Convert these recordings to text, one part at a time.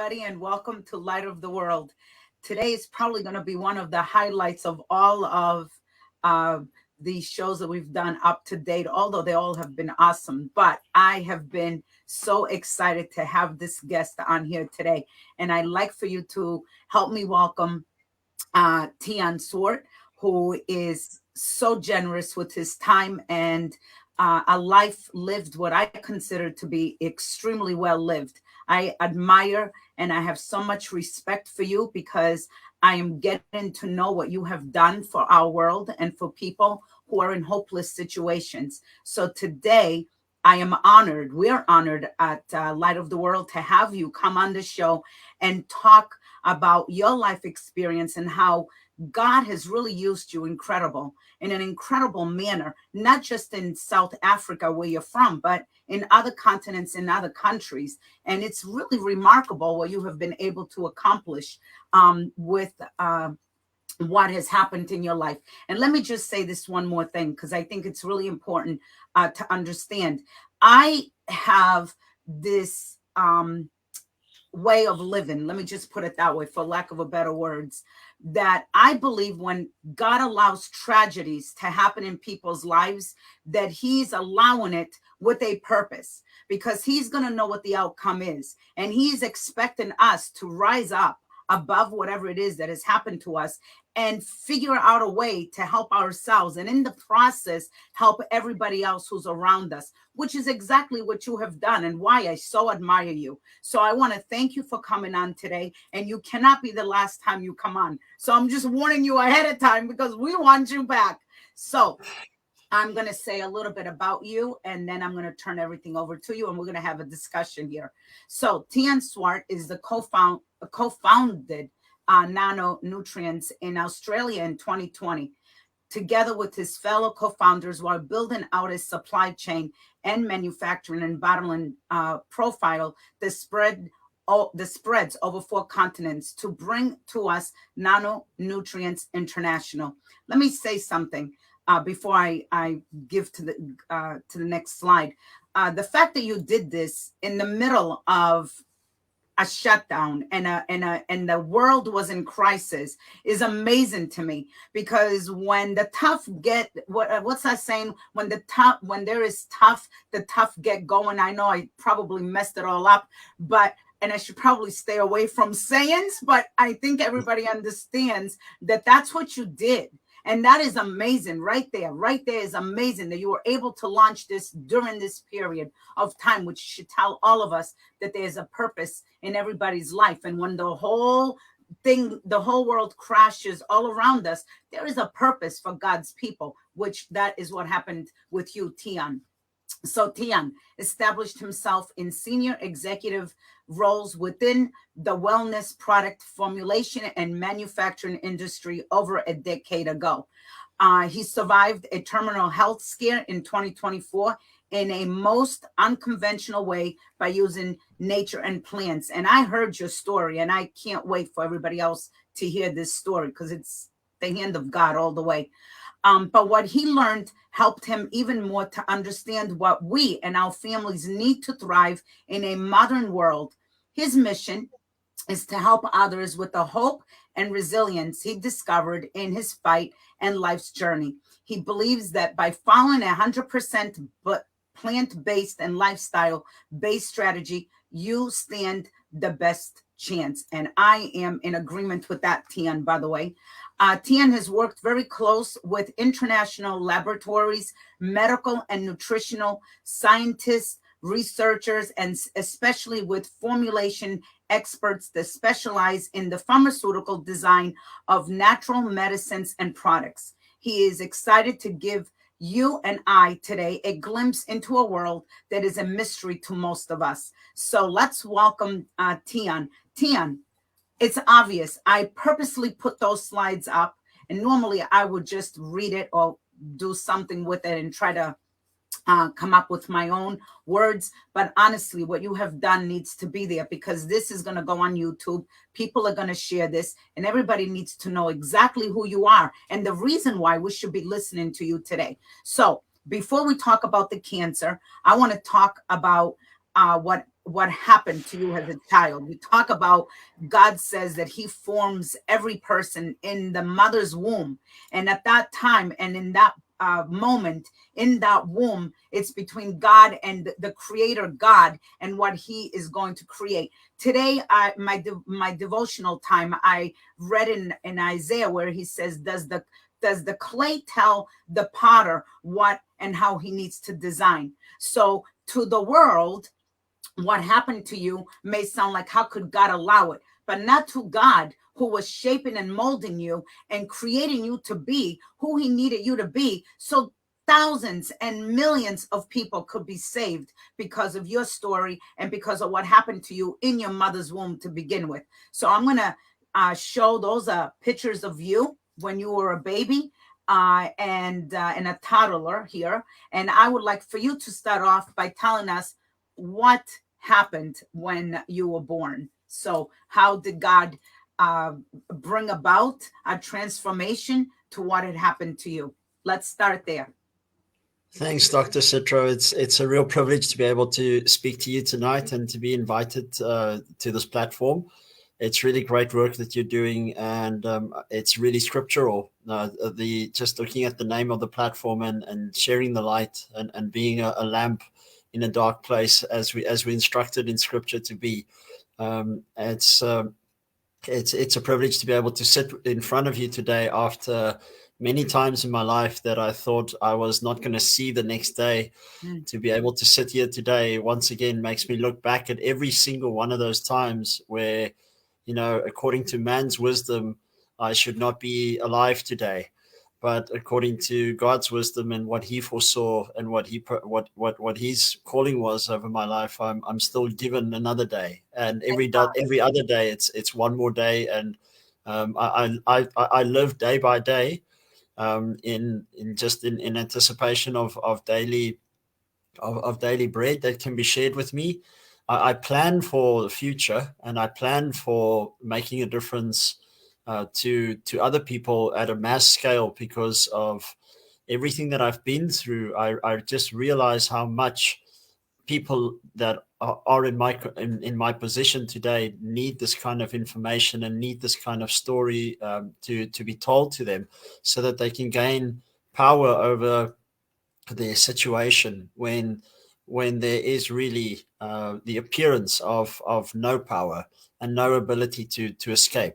everybody, and welcome to Light of the World. Today is probably going to be one of the highlights of all of uh, these shows that we've done up to date, although they all have been awesome. But I have been so excited to have this guest on here today. And I'd like for you to help me welcome Tiaan Swart, who is so generous with his time and a life lived what I consider to be extremely well lived. I admire and I have so much respect for you because I am getting to know what you have done for our world and for people who are in hopeless situations. So today, I am honored. We're honored at Light of the World to have you come on the show and talk about your life experience and how God has really used you in an incredible manner, not just in South Africa where you're from, but in other continents, in other countries. And it's really remarkable what you have been able to accomplish with what has happened in your life. And let me just say this one more thing, because I think it's really important to understand. I have this way of living, let me just put it that way, for lack of a better words, that I believe when God allows tragedies to happen in people's lives, that he's allowing it with a purpose, because he's going to know what the outcome is. And he's expecting us to rise up above whatever it is that has happened to us and figure out a way to help ourselves, and in the process help everybody else who's around us, which is exactly what you have done and why I so admire you. So I want to thank you for coming on today, and you cannot be the last time you come on. So I'm just warning you ahead of time because we want you back. So I'm going to say a little bit about you, and then I'm going to turn everything over to you, and we're going to have a discussion here. So Tiaan Swart is the co-founded Nano Nutrients in Australia in 2020, together with his fellow co-founders, while building out his supply chain and manufacturing and bottling profile that spreads over 4 continents to bring to us Nano Nutrients International. Let me say something before I give to the next slide. The fact that you did this in the middle of a shutdown and the world was in crisis is amazing to me, because when the tough get what's that saying, when there is tough, the tough get going. I know I probably messed it all up, but and I should probably stay away from sayings, but I think everybody understands that that's what you did. And that is amazing right there. Right there is amazing that you were able to launch this during this period of time, which should tell all of us that there's a purpose in everybody's life. And when the whole world crashes all around us, there is a purpose for God's people, which that is what happened with you, Tiaan. So Tiaan established himself in senior executive roles within the wellness product formulation and manufacturing industry over a decade ago. He survived a terminal health scare in 2024 in a most unconventional way by using nature and plants. And I heard your story, and I can't wait for everybody else to hear this story, because it's the hand of God all the way. But what he learned helped him even more to understand what we and our families need to thrive in a modern world. His mission is to help others with the hope and resilience he discovered in his fight and life's journey. He believes that by following 100% plant-based and lifestyle-based strategy, you stand the best chance. And I am in agreement with that, Tiaan, by the way. Tiaan has worked very close with international laboratories, medical and nutritional scientists, researchers, and especially with formulation experts that specialize in the pharmaceutical design of natural medicines and products. He is excited to give you and I today a glimpse into a world that is a mystery to most of us. So let's welcome Tiaan. Tiaan, it's obvious. I purposely put those slides up, and normally I would just read it or do something with it and try to come up with my own words. But honestly, what you have done needs to be there, because this is going to go on YouTube. People are going to share this, and everybody needs to know exactly who you are and the reason why we should be listening to you today. So before we talk about the cancer, I want to talk about what what happened to you as a child. We talk about God says that he forms every person in the mother's womb. And at that time and in that moment in that womb, it's between God and the creator God and what he is going to create. Today, my devotional time, I read in Isaiah where he says, does the clay tell the potter what and how he needs to design? So to the world, what happened to you may sound like, how could God allow it? But not to God, who was shaping and molding you and creating you to be who he needed you to be. So thousands and millions of people could be saved because of your story and because of what happened to you in your mother's womb to begin with. So I'm going to show those pictures of you when you were a baby and a toddler here. And I would like for you to start off by telling us what happened when you were born. So, how did God uh, bring about a transformation to what had happened to you? Let's start there. Thanks, Dr. Citro. It's a real privilege to be able to speak to you tonight and to be invited to this platform. It's really great work that you're doing, and it's really scriptural. The just looking at the name of the platform and sharing the light and being a lamp in a dark place, as we instructed in Scripture to be. It's a privilege to be able to sit in front of you today after many times in my life that I thought I was not going to see the next day. Mm. To be able to sit here today once again makes me look back at every single one of those times where, according to man's wisdom, I should not be alive today. But according to God's wisdom and what He foresaw and what His calling was over my life, I'm still given another day. And every other day, it's one more day, and I live day by day, in anticipation of daily bread that can be shared with me. I plan for the future, and I plan for making a difference to other people at a mass scale because of everything that I've been through. I just realize how much people that are in my position today need this kind of information and need this kind of story to be told to them, so that they can gain power over their situation when there is really the appearance of no power and no ability to escape.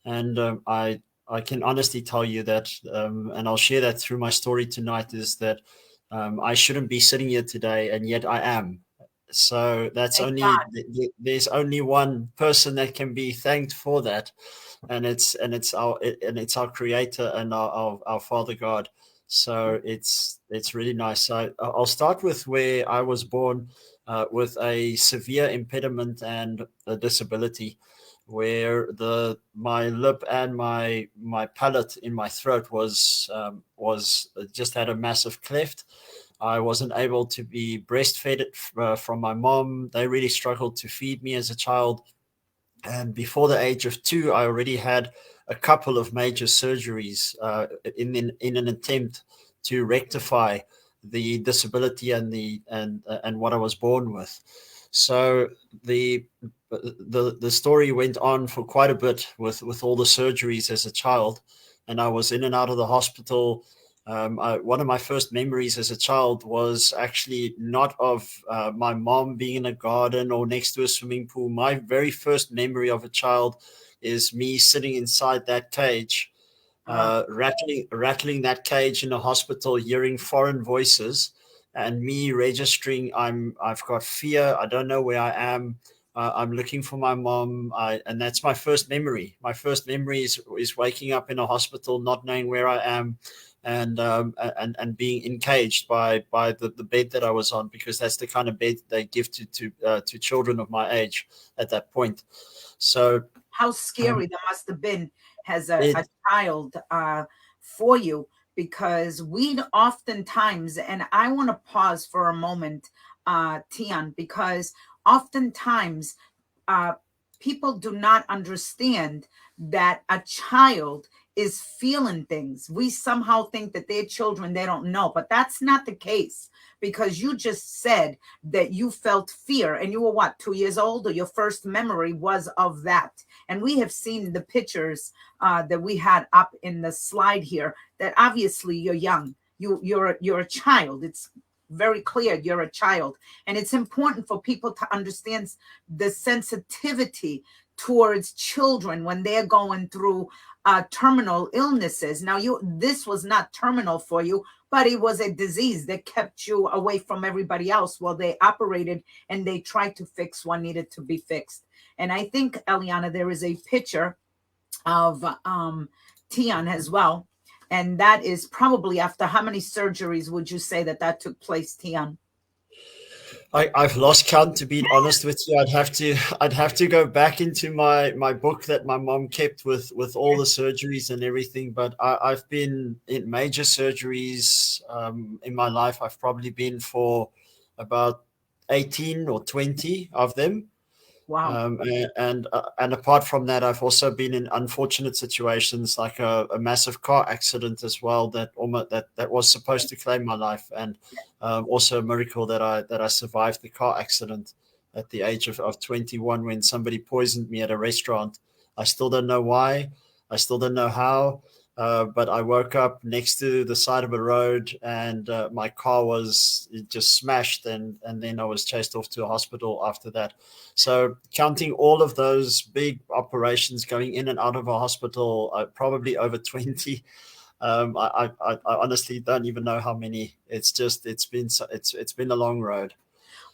And I can honestly tell you that, and I'll share that through my story tonight, is that I shouldn't be sitting here today, and yet I am. So Thank God. there's only one person that can be thanked for that, and it's our Creator and our Father God. So it's really nice. So I'll start with where I was born, with a severe impediment and a disability, where the my lip and my palate in my throat was just had a massive cleft. I wasn't able to be breastfed from my mom. They really struggled to feed me as a child, and before the age of 2, I already had a couple of major surgeries in an attempt to rectify the disability and what I was born with. So the the story went on for quite a bit with all the surgeries as a child, and I was in and out of the hospital. One of my first memories as a child was actually not of my mom being in a garden or next to a swimming pool. My very first memory of a child is me sitting inside that cage, Uh, rattling that cage in a hospital, hearing foreign voices, and me registering I've got fear. I don't know where I am. I'm looking for my mom. And that's my first memory. My first memory is waking up in a hospital, not knowing where I am, and being encaged by the bed that I was on, because that's the kind of bed they give to children of my age at that point. So how um, scary that must have been as a it child for you, because we oftentimes, and I want to pause for a moment, Tiaan, because oftentimes uh, people do not understand that a child is feeling things. We somehow think that they're children, they don't know, but that's not the case, because you just said that you felt fear, and you were what, 2 years old, or your first memory was of that. And we have seen the pictures that we had up in the slide here, that obviously you're young. You're a child. It's very clear you're a child. And it's important for people to understand the sensitivity towards children when they're going through terminal illnesses. Now, this was not terminal for you, but it was a disease that kept you away from everybody else while they operated and they tried to fix what needed to be fixed. And I think, Eliana, there is a picture of Tiaan as well. And that is probably after how many surgeries would you say that took place, Tiaan? I've lost count, to be honest with you. I'd have to go back into my book that my mom kept with all the surgeries and everything. But I've been in major surgeries in my life. I've probably been for about 18 or 20 of them. Wow. And apart from that, I've also been in unfortunate situations, like a massive car accident as well, that was supposed to claim my life, and also a miracle that I survived the car accident at the age of 21, when somebody poisoned me at a restaurant. I still don't know why. I still don't know how. But I woke up next to the side of a road, and my car was just smashed, and then I was chased off to a hospital after that. So counting all of those big operations, going in and out of a hospital, probably over 20. I honestly don't even know how many. It's been a long road.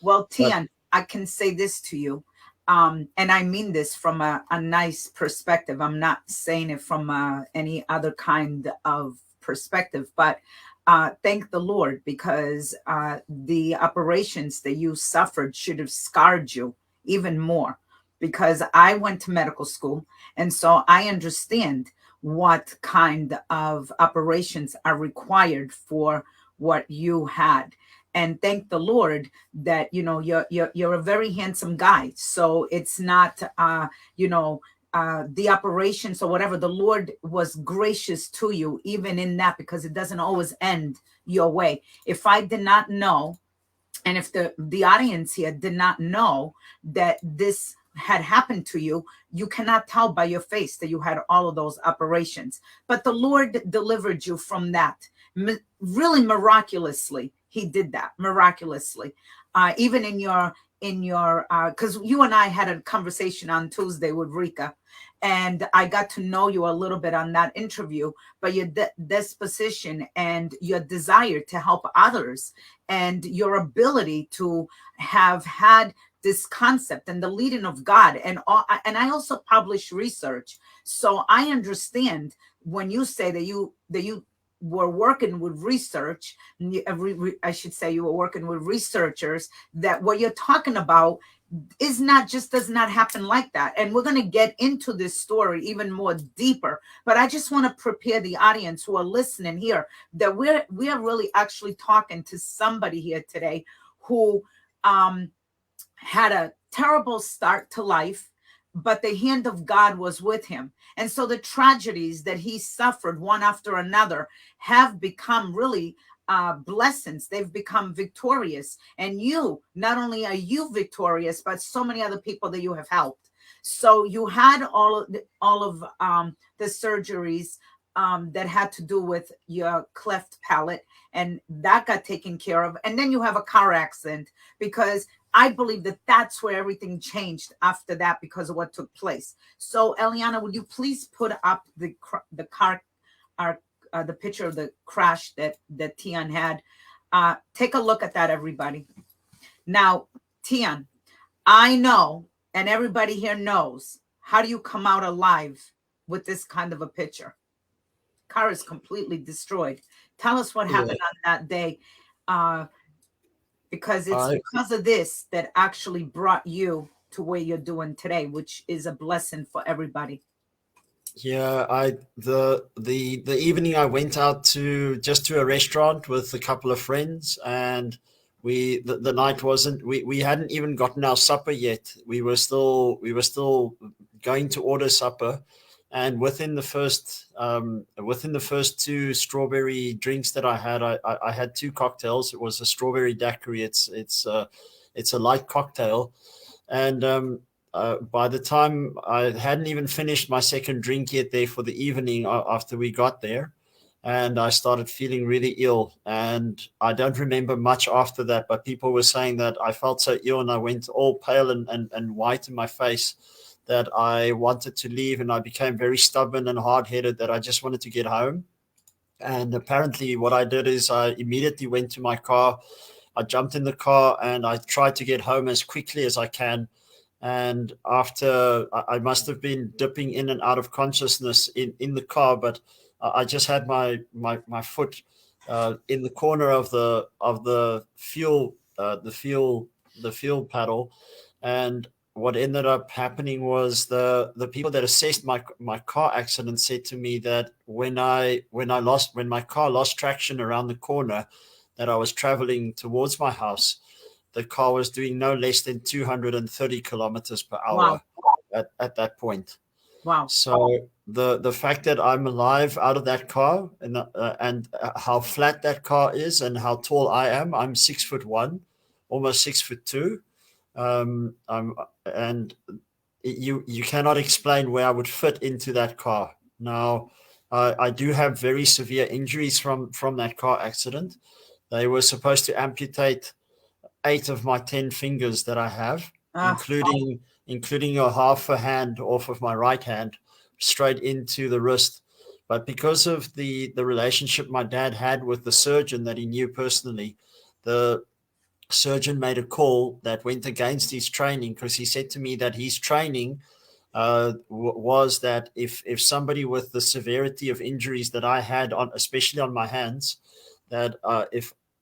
Well, But Tiaan, I can say this to you. And I mean this from a nice perspective. I'm not saying it from any other kind of perspective, but thank the Lord, because the operations that you suffered should have scarred you even more, because I went to medical school. And so I understand what kind of operations are required for what you had. And thank the Lord that you're a very handsome guy. So it's not the operations or whatever. The Lord was gracious to you even in that, because it doesn't always end your way. If I did not know, and if the audience here did not know that this had happened to you, you cannot tell by your face that you had all of those operations. But the Lord delivered you from that. Really miraculously, he did that miraculously. Even in your because you and I had a conversation on Tuesday with Rika, and I got to know you a little bit on that interview. But your disposition and your desire to help others, and your ability to have had this concept and the leading of God, and I also publish research, so I understand when you say that you were working with research. I should say you were working with researchers, that what you're talking about does not happen like that. And we're going to get into this story even more deeper, but I just want to prepare the audience who are listening here that we are really actually talking to somebody here today who had a terrible start to life, but the hand of God was with him. And so the tragedies that he suffered one after another have become really blessings. They've become victorious. And you, not only are you victorious, but so many other people that you have helped. So you had all of the surgeries that had to do with your cleft palate, and that got taken care of. And then you have a car accident, because I believe that that's where everything changed after that, because of what took place. So, Eliana, would you please put up the car, the picture of the crash that Tiaan had? Take a look at that, everybody. Now, Tiaan, I know, and everybody here knows, how do you come out alive with this kind of a picture? Car is completely destroyed. Tell us what happened on that day. Because it's because of this that actually brought you to where you're doing today, which is a blessing for everybody. Yeah, the evening I went out to a restaurant with a couple of friends, and the night wasn't we hadn't even gotten our supper yet. We were still going to order supper, And within the first two strawberry drinks that I had, I had two cocktails. It was a strawberry daiquiri. It's a light cocktail, and by the time I hadn't even finished my second drink yet there for the evening after we got there, and I started feeling really ill. And I don't remember much after that, but people were saying that I felt so ill and I went all pale and white in my face that I wanted to leave, and I became very stubborn and hard headed that I just wanted to get home. And apparently, what I did is I immediately went to my car. I jumped in the car and I tried to get home as quickly as I can. And after I must have been dipping in and out of consciousness in the car, but I just had my foot in the corner of the fuel pedal, and what ended up happening was the people that assessed my car accident said to me that when my car lost traction around the corner that I was traveling towards my house, the car was doing no less than 230 kilometers per Wow. hour at that point. Wow. So the fact that I'm alive out of that car, and how flat that car is and how tall I am, I'm 6'1", almost 6'2". I'm and you cannot explain where I would fit into that car. Now, I do have very severe injuries from that car accident. They were supposed to amputate 8 of my 10 fingers that I have, Ah, including a half a hand off of my right hand, straight into the wrist. But because of the relationship my dad had with the surgeon that he knew personally, the surgeon made a call that went against his training, because he said to me that his training was that if somebody with the severity of injuries that I had on, especially on my hands, that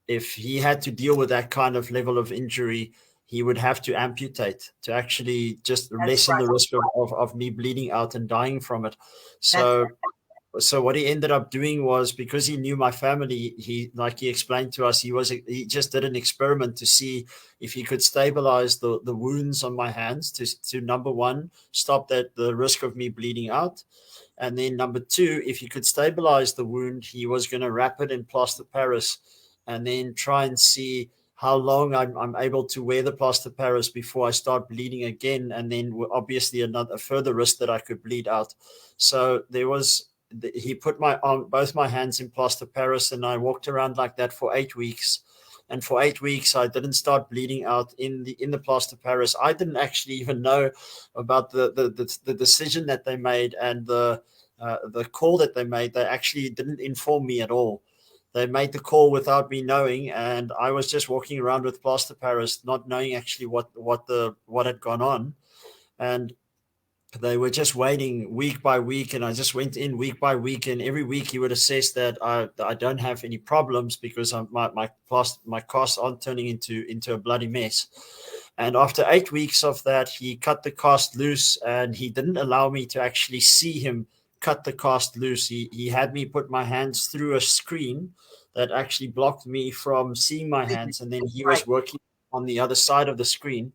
if he had to deal with that kind of level of injury, he would have to amputate to actually just that's lessen right. the risk of me bleeding out and dying from it. That's So what he ended up doing was, because he knew my family, he, like he explained to us, he just did an experiment to see if he could stabilize the wounds on my hands to number one, stop that the risk of me bleeding out, and then number two, if he could stabilize the wound, he was going to wrap it in plaster Paris and then try and see how long I'm able to wear the plaster Paris before I start bleeding again, and then obviously a further risk that I could bleed out. So he put my arm, both my hands in plaster Paris, and I walked around like that for 8 weeks. And for 8 weeks, I didn't start bleeding out in the plaster Paris. I didn't actually even know about the decision that they made and the call that they made. They actually didn't inform me at all. They made the call without me knowing, and I was just walking around with plaster Paris, not knowing actually what had gone on. And they were just waiting week by week, and I just went in week by week, and every week he would assess that I don't have any problems because my casts aren't turning into a bloody mess. And after 8 weeks of that, he cut the cast loose, and he didn't allow me to actually see him cut the cast loose. He had me put my hands through a screen that actually blocked me from seeing my hands, and then he right. was working on the other side of the screen,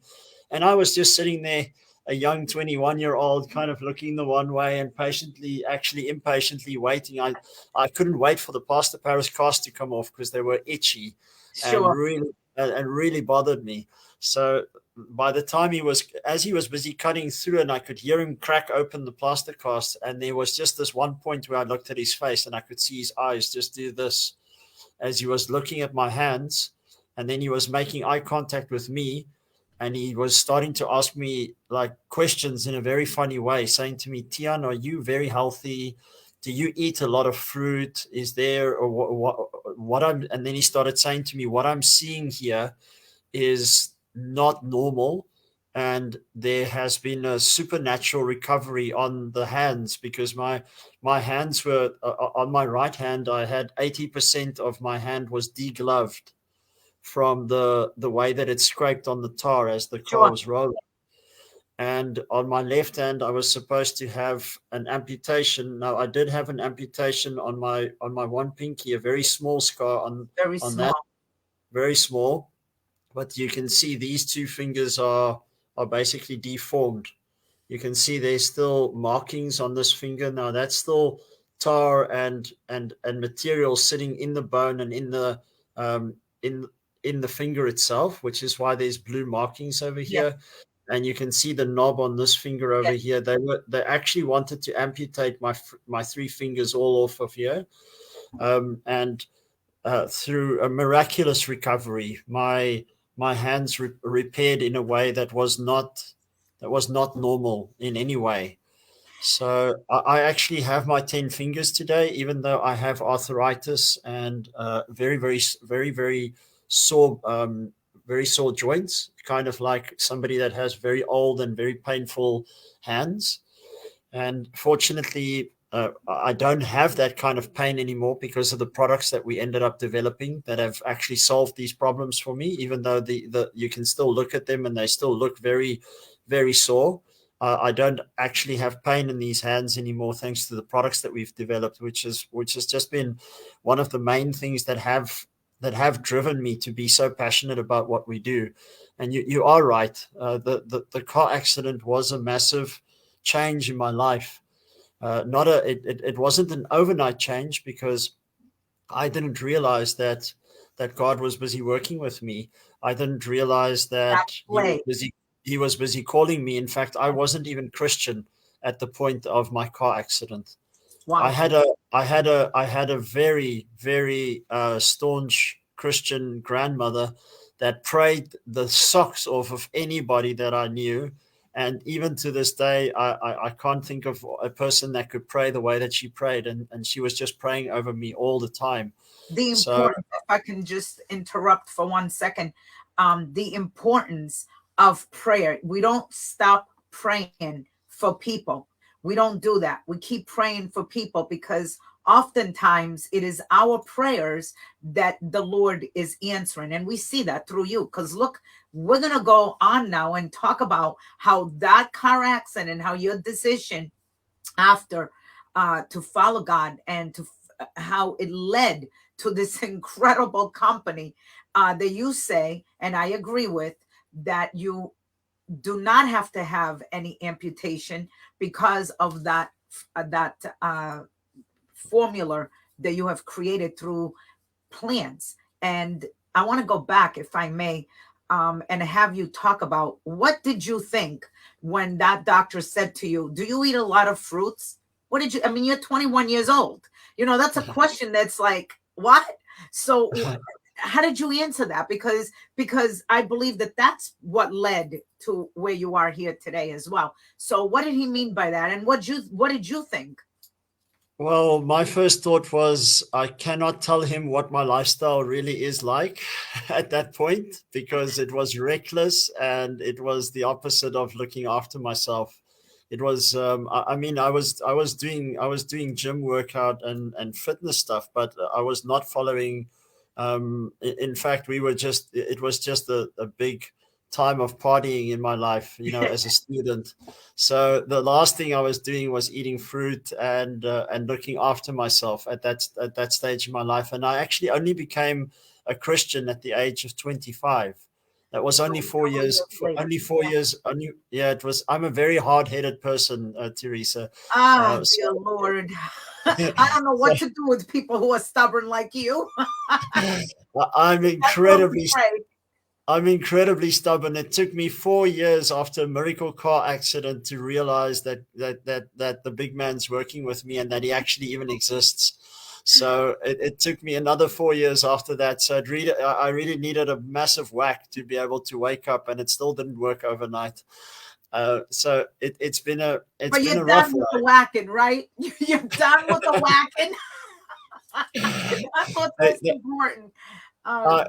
and I was just sitting there, a young 21-year-old, kind of looking the one way and impatiently waiting. I couldn't wait for the plaster Paris cast to come off because they were itchy and Sure. really bothered me. So by the time as he was busy cutting through, and I could hear him crack open the plaster cast, and there was just this one point where I looked at his face and I could see his eyes just do this as he was looking at my hands, and then he was making eye contact with me, and he was starting to ask me like questions in a very funny way, saying to me, "Tiaan, are you very healthy? Do you eat a lot of fruit? Is there or what I'm?" And then he started saying to me, "What I'm seeing here is not normal." And there has been a supernatural recovery on the hands, because my hands were on my right hand. I had 80% of my hand was degloved from the way that it scraped on the tar as the car Sure. was rolling. And on my left hand, I was supposed to have an amputation. Now, I did have an amputation on my one pinky, a very small scar Very on that, small. very small. But you can see these two fingers are basically deformed. You can see there's still markings on this finger. Now that's still tar and material sitting in the bone and in the um, in in the finger itself, which is why there's blue markings over Yes, here. And you can see the knob on this finger over yes, here. They actually wanted to amputate my three fingers all off of here, and through a miraculous recovery, my hands repaired in a way that was not normal in any way. So I actually have my 10 fingers today, even though I have arthritis and very sore, very sore joints, kind of like somebody that has very old and very painful hands. And fortunately, I don't have that kind of pain anymore because of the products that we ended up developing that have actually solved these problems for me, even though the you can still look at them and they still look very sore. I don't actually have pain in these hands anymore, thanks to the products that we've developed, which has just been one of the main things that have driven me to be so passionate about what we do. And you are right. The car accident was a massive change in my life. Not a it wasn't an overnight change because I didn't realize that God was busy working with me. I didn't realize that that play. he was busy calling me. In fact, I wasn't even Christian at the point of my car accident. Wow. I had a very staunch Christian grandmother that prayed the socks off of anybody that I knew. And even to this day, I can't think of a person that could pray the way that she prayed. And she was just praying over me all the time. The So importance, if I can just interrupt for 1 second, the importance of prayer. We don't stop praying for people. We don't do that. We keep praying for people because oftentimes it is our prayers that the Lord is answering. And we see that through you. Because look, we're going to go on now and talk about how that car accident, how your decision after to follow God and to how it led to this incredible company that you say, and I agree with, that you do not have to have any amputation because of that formula that you have created through plants. And I want to go back, if I may, and have you talk about what did you think when that doctor said to you, do you eat a lot of fruits? What did you, I mean, you're 21 years old. You know, that's a question that's like, what? So how did you answer that? Because I believe that that's what led to where you are here today as well. So what did he mean by that? And what did you think? well, my first thought was I cannot tell him what my lifestyle really is like at that point because it was reckless and it was the opposite of looking after myself. It was, I mean, I was doing gym workout and fitness stuff, but I was not following. In fact, it was just a big time of partying in my life, you know, as a student. So the last thing I was doing was eating fruit and looking after myself at that stage in my life. And I actually only became a Christian at the age of 25. That was only So four couple of years. years later. Only 4 years. Only yeah. It was. I'm a very hard-headed person, Teresa. Ah, So, dear Lord. I don't know so what to do with people who are stubborn like you. I'm That's what we incredibly pray. I'm incredibly stubborn. It took me 4 years after a miracle car accident to realize that the big man's working with me and that he actually even exists. So it took me another 4 years after that. So I really needed a massive whack to be able to wake up, and it still didn't work overnight. So it's But been you're a rough done with the whacking, right? You're done with the ride. whacking. That's what's most important. I,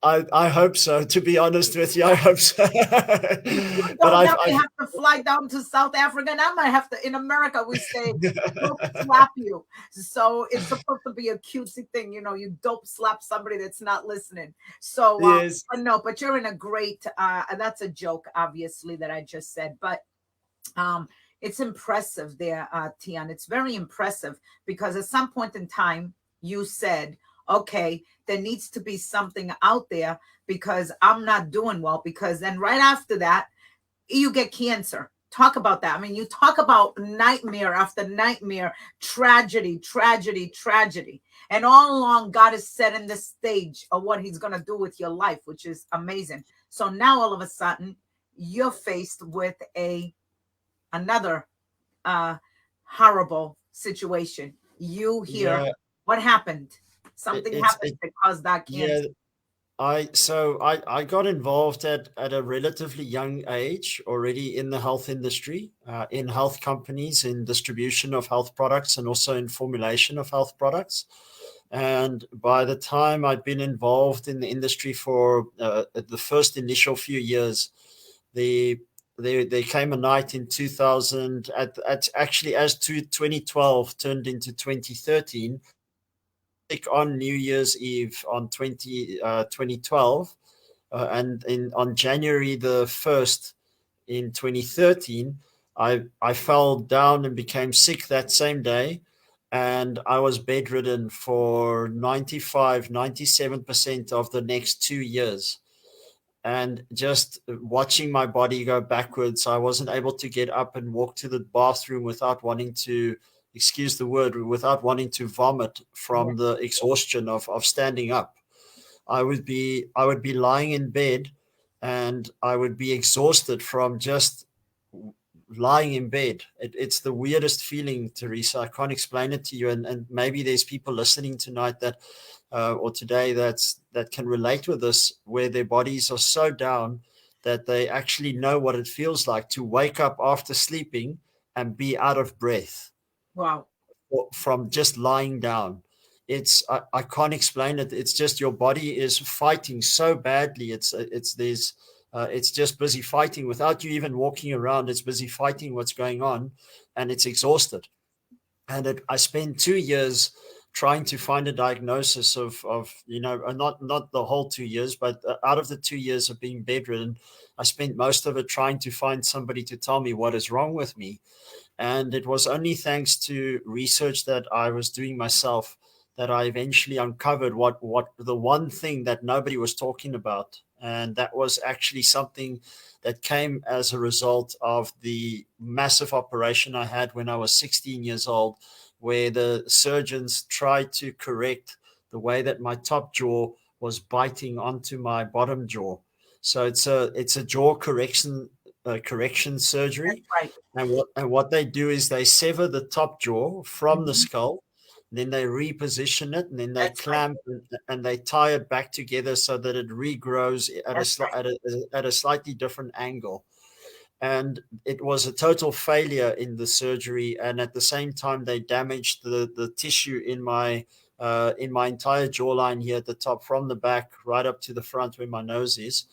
Um, I hope so. To be honest with you, I hope so. you But don't I've, definitely I've have to fly down to South Africa, and I might have to. In America, we say dope slap you. So it's supposed to be a cutesy thing, you know. You dope slap somebody that's not listening. So, yes. but no, but you're in a great. That's a joke, obviously, that I just said, but um, it's impressive there, Tiaan. It's very impressive because at some point in time, you said, okay, there needs to be something out there because I'm not doing well. Because then right after that, you get cancer Talk about that. I mean, you talk about nightmare after nightmare, tragedy, tragedy, tragedy. And all along, God is setting the stage of what he's going to do with your life, which is amazing. So now all of a sudden, you're faced with another horrible situation. You hear Yeah, what happened. Something it's happened that caused that yeah. cancer. I got involved at a relatively young age already in the health industry, in health companies, in distribution of health products, and also in formulation of health products. And by the time I'd been involved in the industry for the first initial few years, the there came a night in 2000, at actually as to 2012 turned into 2013, on New Year's Eve on 2012, and on January the 1st in 2013, I fell down and became sick that same day, and I was bedridden for 97% of the next 2 years. And just watching my body go backwards, I wasn't able to get up and walk to the bathroom without wanting to, excuse the word, without wanting to vomit Yeah. from the exhaustion of standing up. I would be lying in bed, and I would be exhausted from just lying in bed. It's the weirdest feeling, Teresa. I can't explain it to you. And maybe there's people listening tonight that or today that can relate with this, where their bodies are so down that they actually know what it feels like to wake up after sleeping and be out of breath Wow. from just lying down. I can't explain it. It's just your body is fighting so badly. It's just busy fighting without you even walking around. It's busy fighting what's going on, and it's exhausted. And I spent 2 years trying to find a diagnosis of not the whole 2 years, but out of the 2 years of being bedridden, I spent most of it trying to find somebody to tell me what is wrong with me. And it was only thanks to research that I was doing myself that I eventually uncovered what the one thing that nobody was talking about. And that was actually something that came as a result of the massive operation I had when I was 16 years old, where the surgeons tried to correct the way that my top jaw was biting onto my bottom jaw. So it's a jaw correction That's surgery, right. and what they do is they sever the top jaw from the Mhm. skull, then they reposition it, and then they That's right. clamp and they tie it back together so that it regrows at That's right. a slightly different angle. And it was a total failure in the surgery, and at the same time they damaged the tissue in my entire jawline here at the top, from the back right up to the front where my nose is.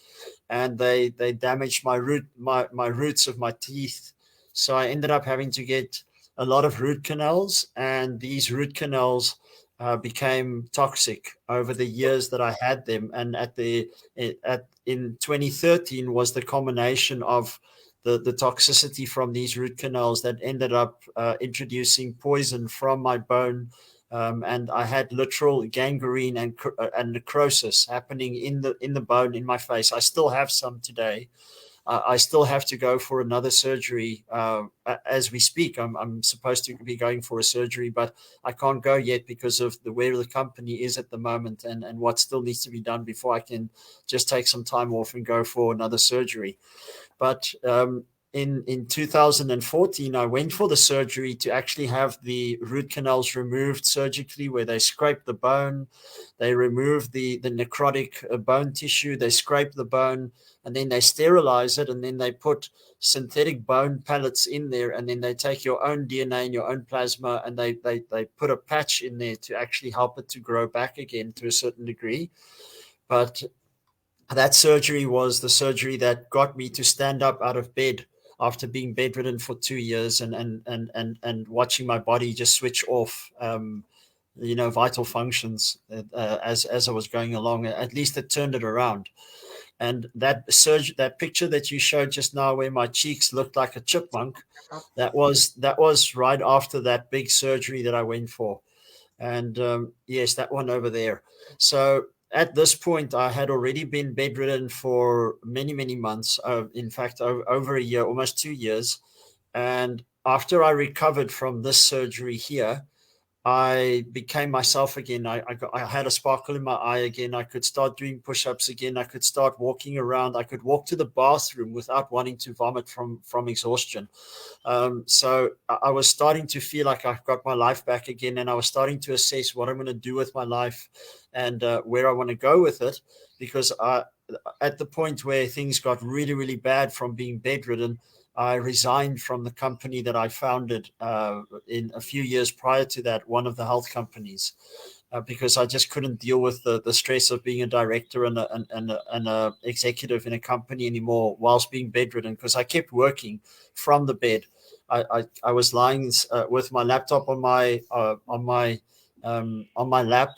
And they damaged my roots of my teeth. So I ended up having to get a lot of root canals, and these root canals became toxic over the years that I had them. And in 2013 was the combination of the toxicity from these root canals that ended up introducing poison from my bone, and I had literal gangrene and necrosis happening in the bone in my face. I still have some today. I still have to go for another surgery as we speak. I'm supposed to be going for a surgery, but I can't go yet because of where the company is at the moment, and what still needs to be done before I can just take some time off and go for another surgery. But in 2014, I went for the surgery to actually have the root canals removed surgically, where they scrape the bone, they remove the necrotic bone tissue, they scrape the bone, and then they sterilize it, and then they put synthetic bone pellets in there, and then they take your own DNA and your own plasma, and they put a patch in there to actually help it to grow back again to a certain degree. But that surgery was the surgery that got me to stand up out of bed after being bedridden for 2 years, and watching my body just switch off, vital functions as I was going along. At least it turned it around. And that picture that you showed just now, where my cheeks looked like a chipmunk, that was right after that big surgery that I went for. And yes, that one over there. So at this point, I had already been bedridden for many, many months. In fact, over a year, almost 2 years. And after I recovered from this surgery here, I became myself again. I had a sparkle in my eye again. I could start doing push-ups again. I could start walking around. I could walk to the bathroom without wanting to vomit from exhaustion. So I was starting to feel like I've got my life back again, and I was starting to assess what I'm going to do with my life and where I want to go with it. Because at the point where things got really, really bad from being bedridden, I resigned from the company that I founded in a few years prior to that, one of the health companies, because I just couldn't deal with the stress of being a director and a executive in a company anymore whilst being bedridden, because I kept working from the bed. I was lying with my laptop on my lap,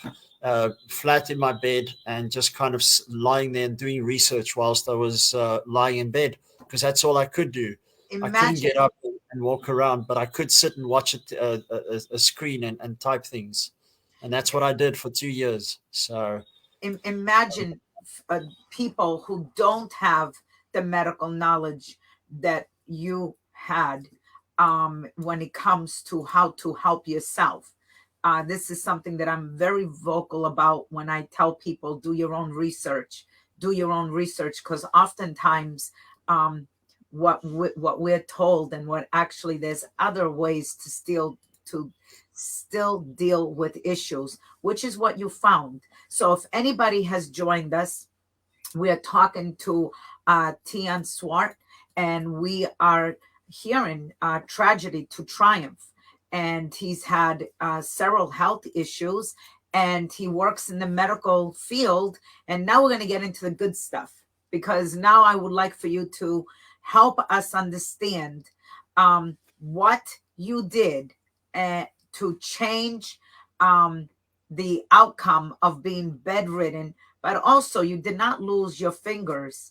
flat in my bed, and just kind of lying there and doing research whilst I was lying in bed, because that's all I could do. I couldn't Imagine, get up and walk around, but I could sit and watch a screen and type things. And that's what I did for 2 years. So, imagine people who don't have the medical knowledge that you had when it comes to how to help yourself. This is something that I'm very vocal about when I tell people, do your own research, do your own research, because oftentimes what we're told, and what actually there's other ways to still deal with issues, which is what you found. So if anybody has joined us, we are talking to Tiaan Swart, and we are hearing tragedy to triumph. And he's had several health issues, and he works in the medical field. And now we're going to get into the good stuff, because now I would like for you to help us understand what you did to change the outcome of being bedridden, but also you did not lose your fingers.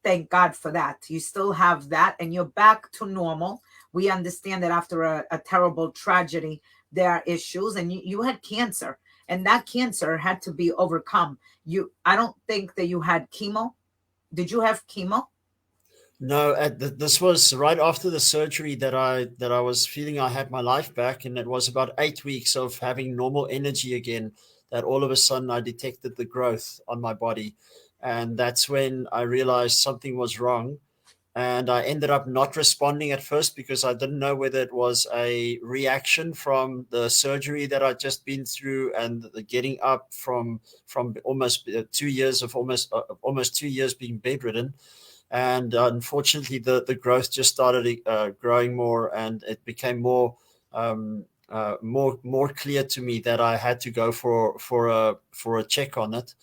Thank God for that. You still have that, and you're back to normal. We understand that after a terrible tragedy, there are issues, and you had cancer, and that cancer had to be overcome. I don't think that you had chemo. Did you have chemo? no, this was right after the surgery that I was feeling I had my life back, and it was about 8 weeks of having normal energy again that all of a sudden I detected the growth on my body, and that's when I realized something was wrong. And I ended up not responding at first because I didn't know whether it was a reaction from the surgery that I'd just been through and the getting up from almost 2 years of almost 2 years being bedridden. And unfortunately, the growth just started growing more, and it became more clear to me that I had to go for a check on it.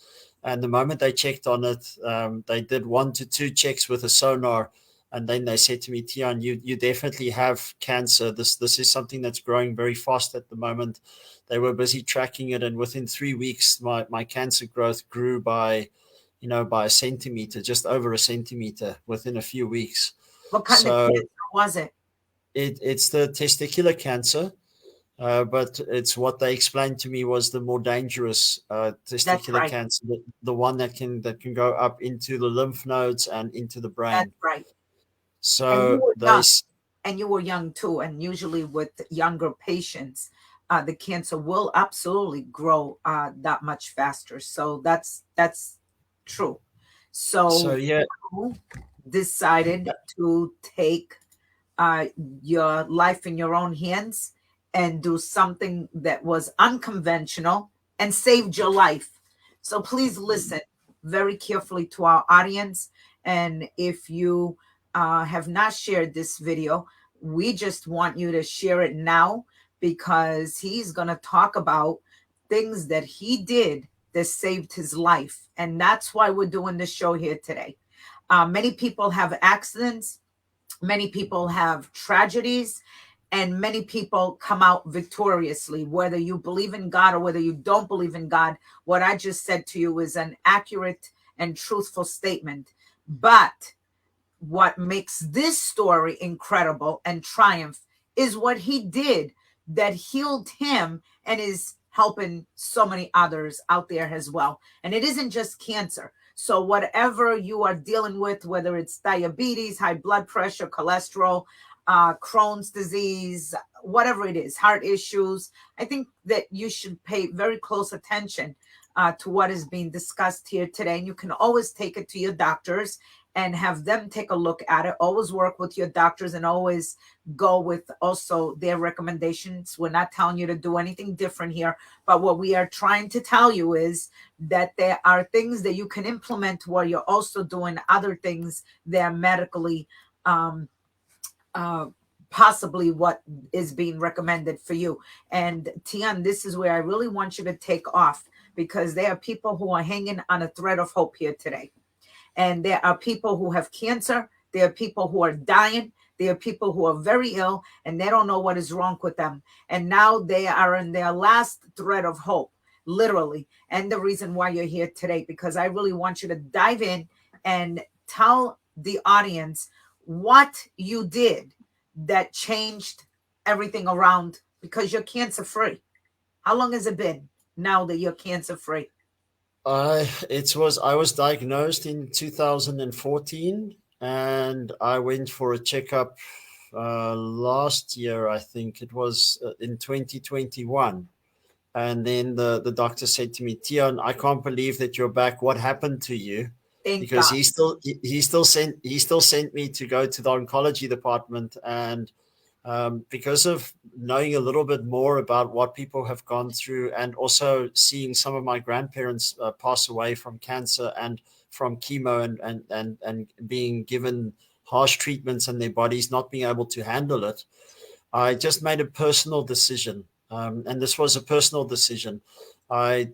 And the moment they checked on it, they did 1 to 2 checks with a sonar, and then they said to me, "Tiaan, you definitely have cancer. This is something that's growing very fast at the moment." They were busy tracking it, and within 3 weeks, my cancer growth grew by a centimeter, just over a centimeter within a few weeks. What kind of So cancer was it? it's the testicular cancer, but it's what they explained to me was the more dangerous That's testicular right. cancer, the one that can go up into the lymph nodes and into the That's brain. right. And you So were they young, and you were young too. And usually with younger patients, the cancer will absolutely grow that much faster. So that's true. so So yeah. you decided to take uh, your life in your own hands and do something that was unconventional and saved your life. So please listen very carefully to our audience. And if you have not shared this video, we just want you to share it now, because he's going to talk about things that he did that saved his life. And that's why we're doing this show here today. Many people have accidents, many people have tragedies, and many people come out victoriously. Whether you believe in God or whether you don't believe in God, what I just said to you is an accurate and truthful statement. But what makes this story incredible and triumph is what he did that healed him and is helping so many others out there as well. And it isn't just cancer. So whatever you are dealing with, whether it's diabetes, high blood pressure, cholesterol, Crohn's disease, whatever it is, heart issues. I think that you should pay very close attention to what is being discussed here today. And you can always take it to your doctors and have them take a look at it. Always work with your doctors and always go with also their recommendations. We're not telling you to do anything different here, but what we are trying to tell you is that there are things that you can implement while you're also doing other things that are medically uh, possibly what is being recommended for you. And Tiaan, this is where I really want you to take off, because there are people who are hanging on a thread of hope here today. And there are people who have cancer. There are people who are dying. There are people who are very ill and they don't know what is wrong with them. And now they are in their last thread of hope, literally. And the reason why you're here today, because I really want you to dive in and tell the audience what you did that changed everything around, because you're cancer free. How long has it been now that you're cancer free? I was diagnosed in 2014, and I went for a checkup last year. I think it was in 2021. And then the doctor said to me, Tiaan, I can't believe that you're back. What happened to you? Thank Because God. he still sent me to go to the oncology department, and because of knowing a little bit more about what people have gone through, and also seeing some of my grandparents pass away from cancer and from chemo, and being given harsh treatments and their bodies not being able to handle it, I just made a personal decision, and this was a personal decision. I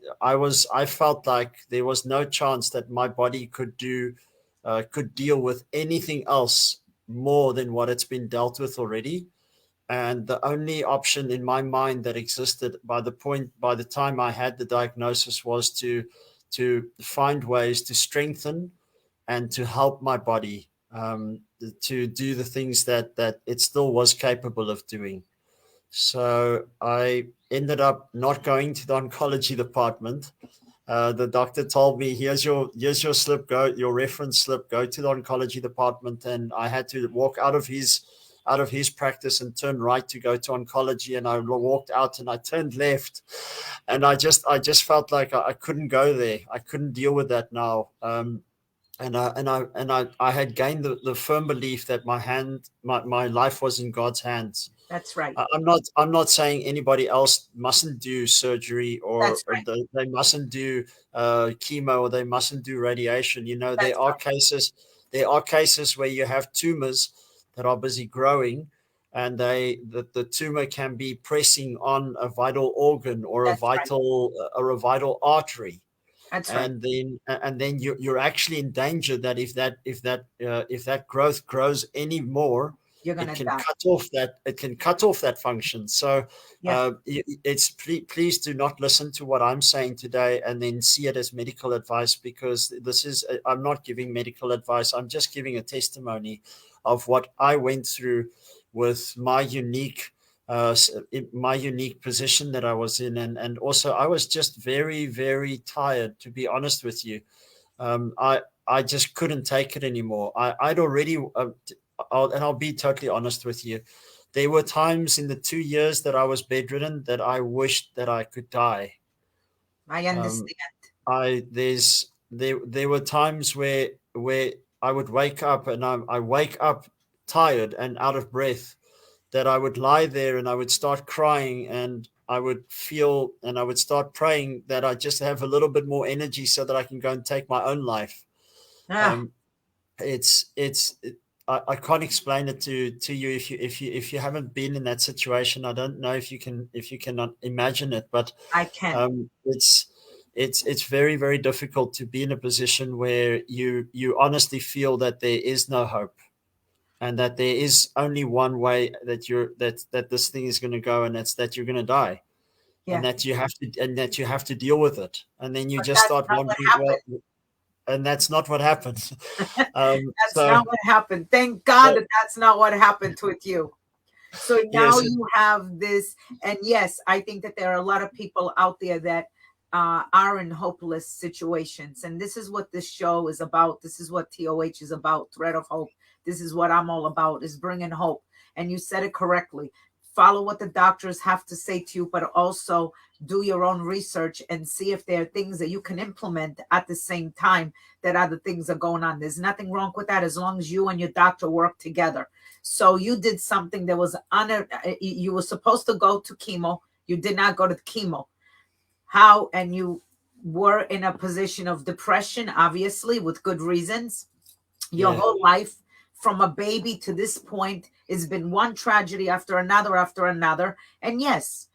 felt like there was no chance that my body could deal with anything else more than what it's been dealt with already. And the only option in my mind that existed by the time I had the diagnosis was to find ways to strengthen and to help my body, to do the things that it still was capable of doing. So I ended up not going to the oncology department. The doctor told me, here's your slip, go your reference slip, go to the oncology department. And I had to walk out of his practice and turn right to go to oncology. And I walked out and I turned left, and I just felt like I couldn't go there. I couldn't deal with that now. And I had gained the firm belief that my life was in God's hands. That's right. I'm not saying anybody else mustn't do surgery, or, That's or right. they mustn't do chemo, or they mustn't do radiation. That's There are cases where you have tumors that are busy growing, and the tumor can be pressing on a vital organ, or a that's right. vital artery. That's right. And then you're actually in danger that if that growth grows any more, You're it gonna can die. cut off that function. So Yeah. please do not listen to what I'm saying today and then see it as medical advice, because I'm not giving medical advice. I'm just giving a testimony of what I went through with my unique position that I was in. And also I was just very, very tired, to be honest with you. I just couldn't take it anymore. I'd already, and I'll be totally honest with you. There were times in the 2 years that I was bedridden that I wished that I could die. I Um, understand. there were times where I would wake up, and I wake up tired and out of breath, that I would lie there and I would start crying, and I would start praying that I just have a little bit more energy so that I can go and take my own life. Ah, Um, I can't explain it to you if you haven't been in that situation. I don't know if you cannot imagine it, but I can. it's very, very difficult to be in a position where you honestly feel that there is no hope, and that there is only one way that this thing is going to go, and that's that you're going to die, and Yeah. that you have to deal with it. And then you But just that's start not what wondering, happened. well, and that's not what happened. That's So not what happened. Thank God so that that's not what happened with you. So now yes. you have this, and yes, I think that there are a lot of people out there that are in hopeless situations, and this is what this show is about. This is what TOH is about, Thread of Hope. This is what I'm all about, is bringing hope. And you said it correctly. Follow what the doctors have to say to you, but also do your own research and see if there are things that you can implement at the same time that other things are going on. There's nothing wrong with that as long as you and your doctor work together. So you did something that was you were supposed to go to chemo. You did not go to chemo. How? And you were in a position of depression, obviously, with good reasons. Your Yeah. whole life, from a baby to this point, has been one tragedy after another after another. And yes,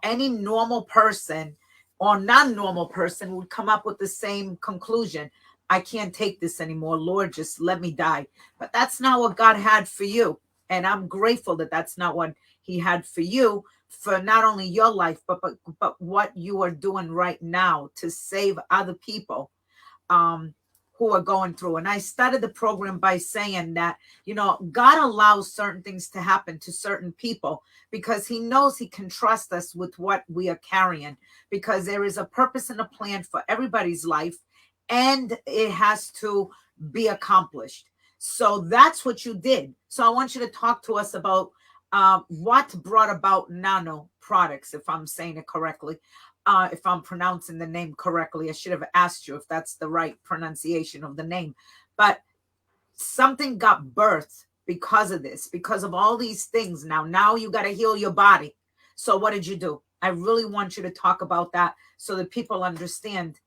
any normal person or non-normal person would come up with the same conclusion. I can't take this anymore. Lord, just let me die. But that's not what God had for you. And I'm grateful that that's not what he had for you, for not only your life, but what you are doing right now to save other people um, who are going through. And I started the program by saying that, God allows certain things to happen to certain people because he knows he can trust us with what we are carrying, because there is a purpose and a plan for everybody's life, and it has to be accomplished. So that's what you did. So I want you to talk to us about what brought about nano products, if I'm saying it correctly, if I'm pronouncing the name correctly. I should have asked you if that's the right pronunciation of the name. But something got birthed because of this, because of all these things. Now you got to heal your body. So what did you do? I really want you to talk about that so that people understand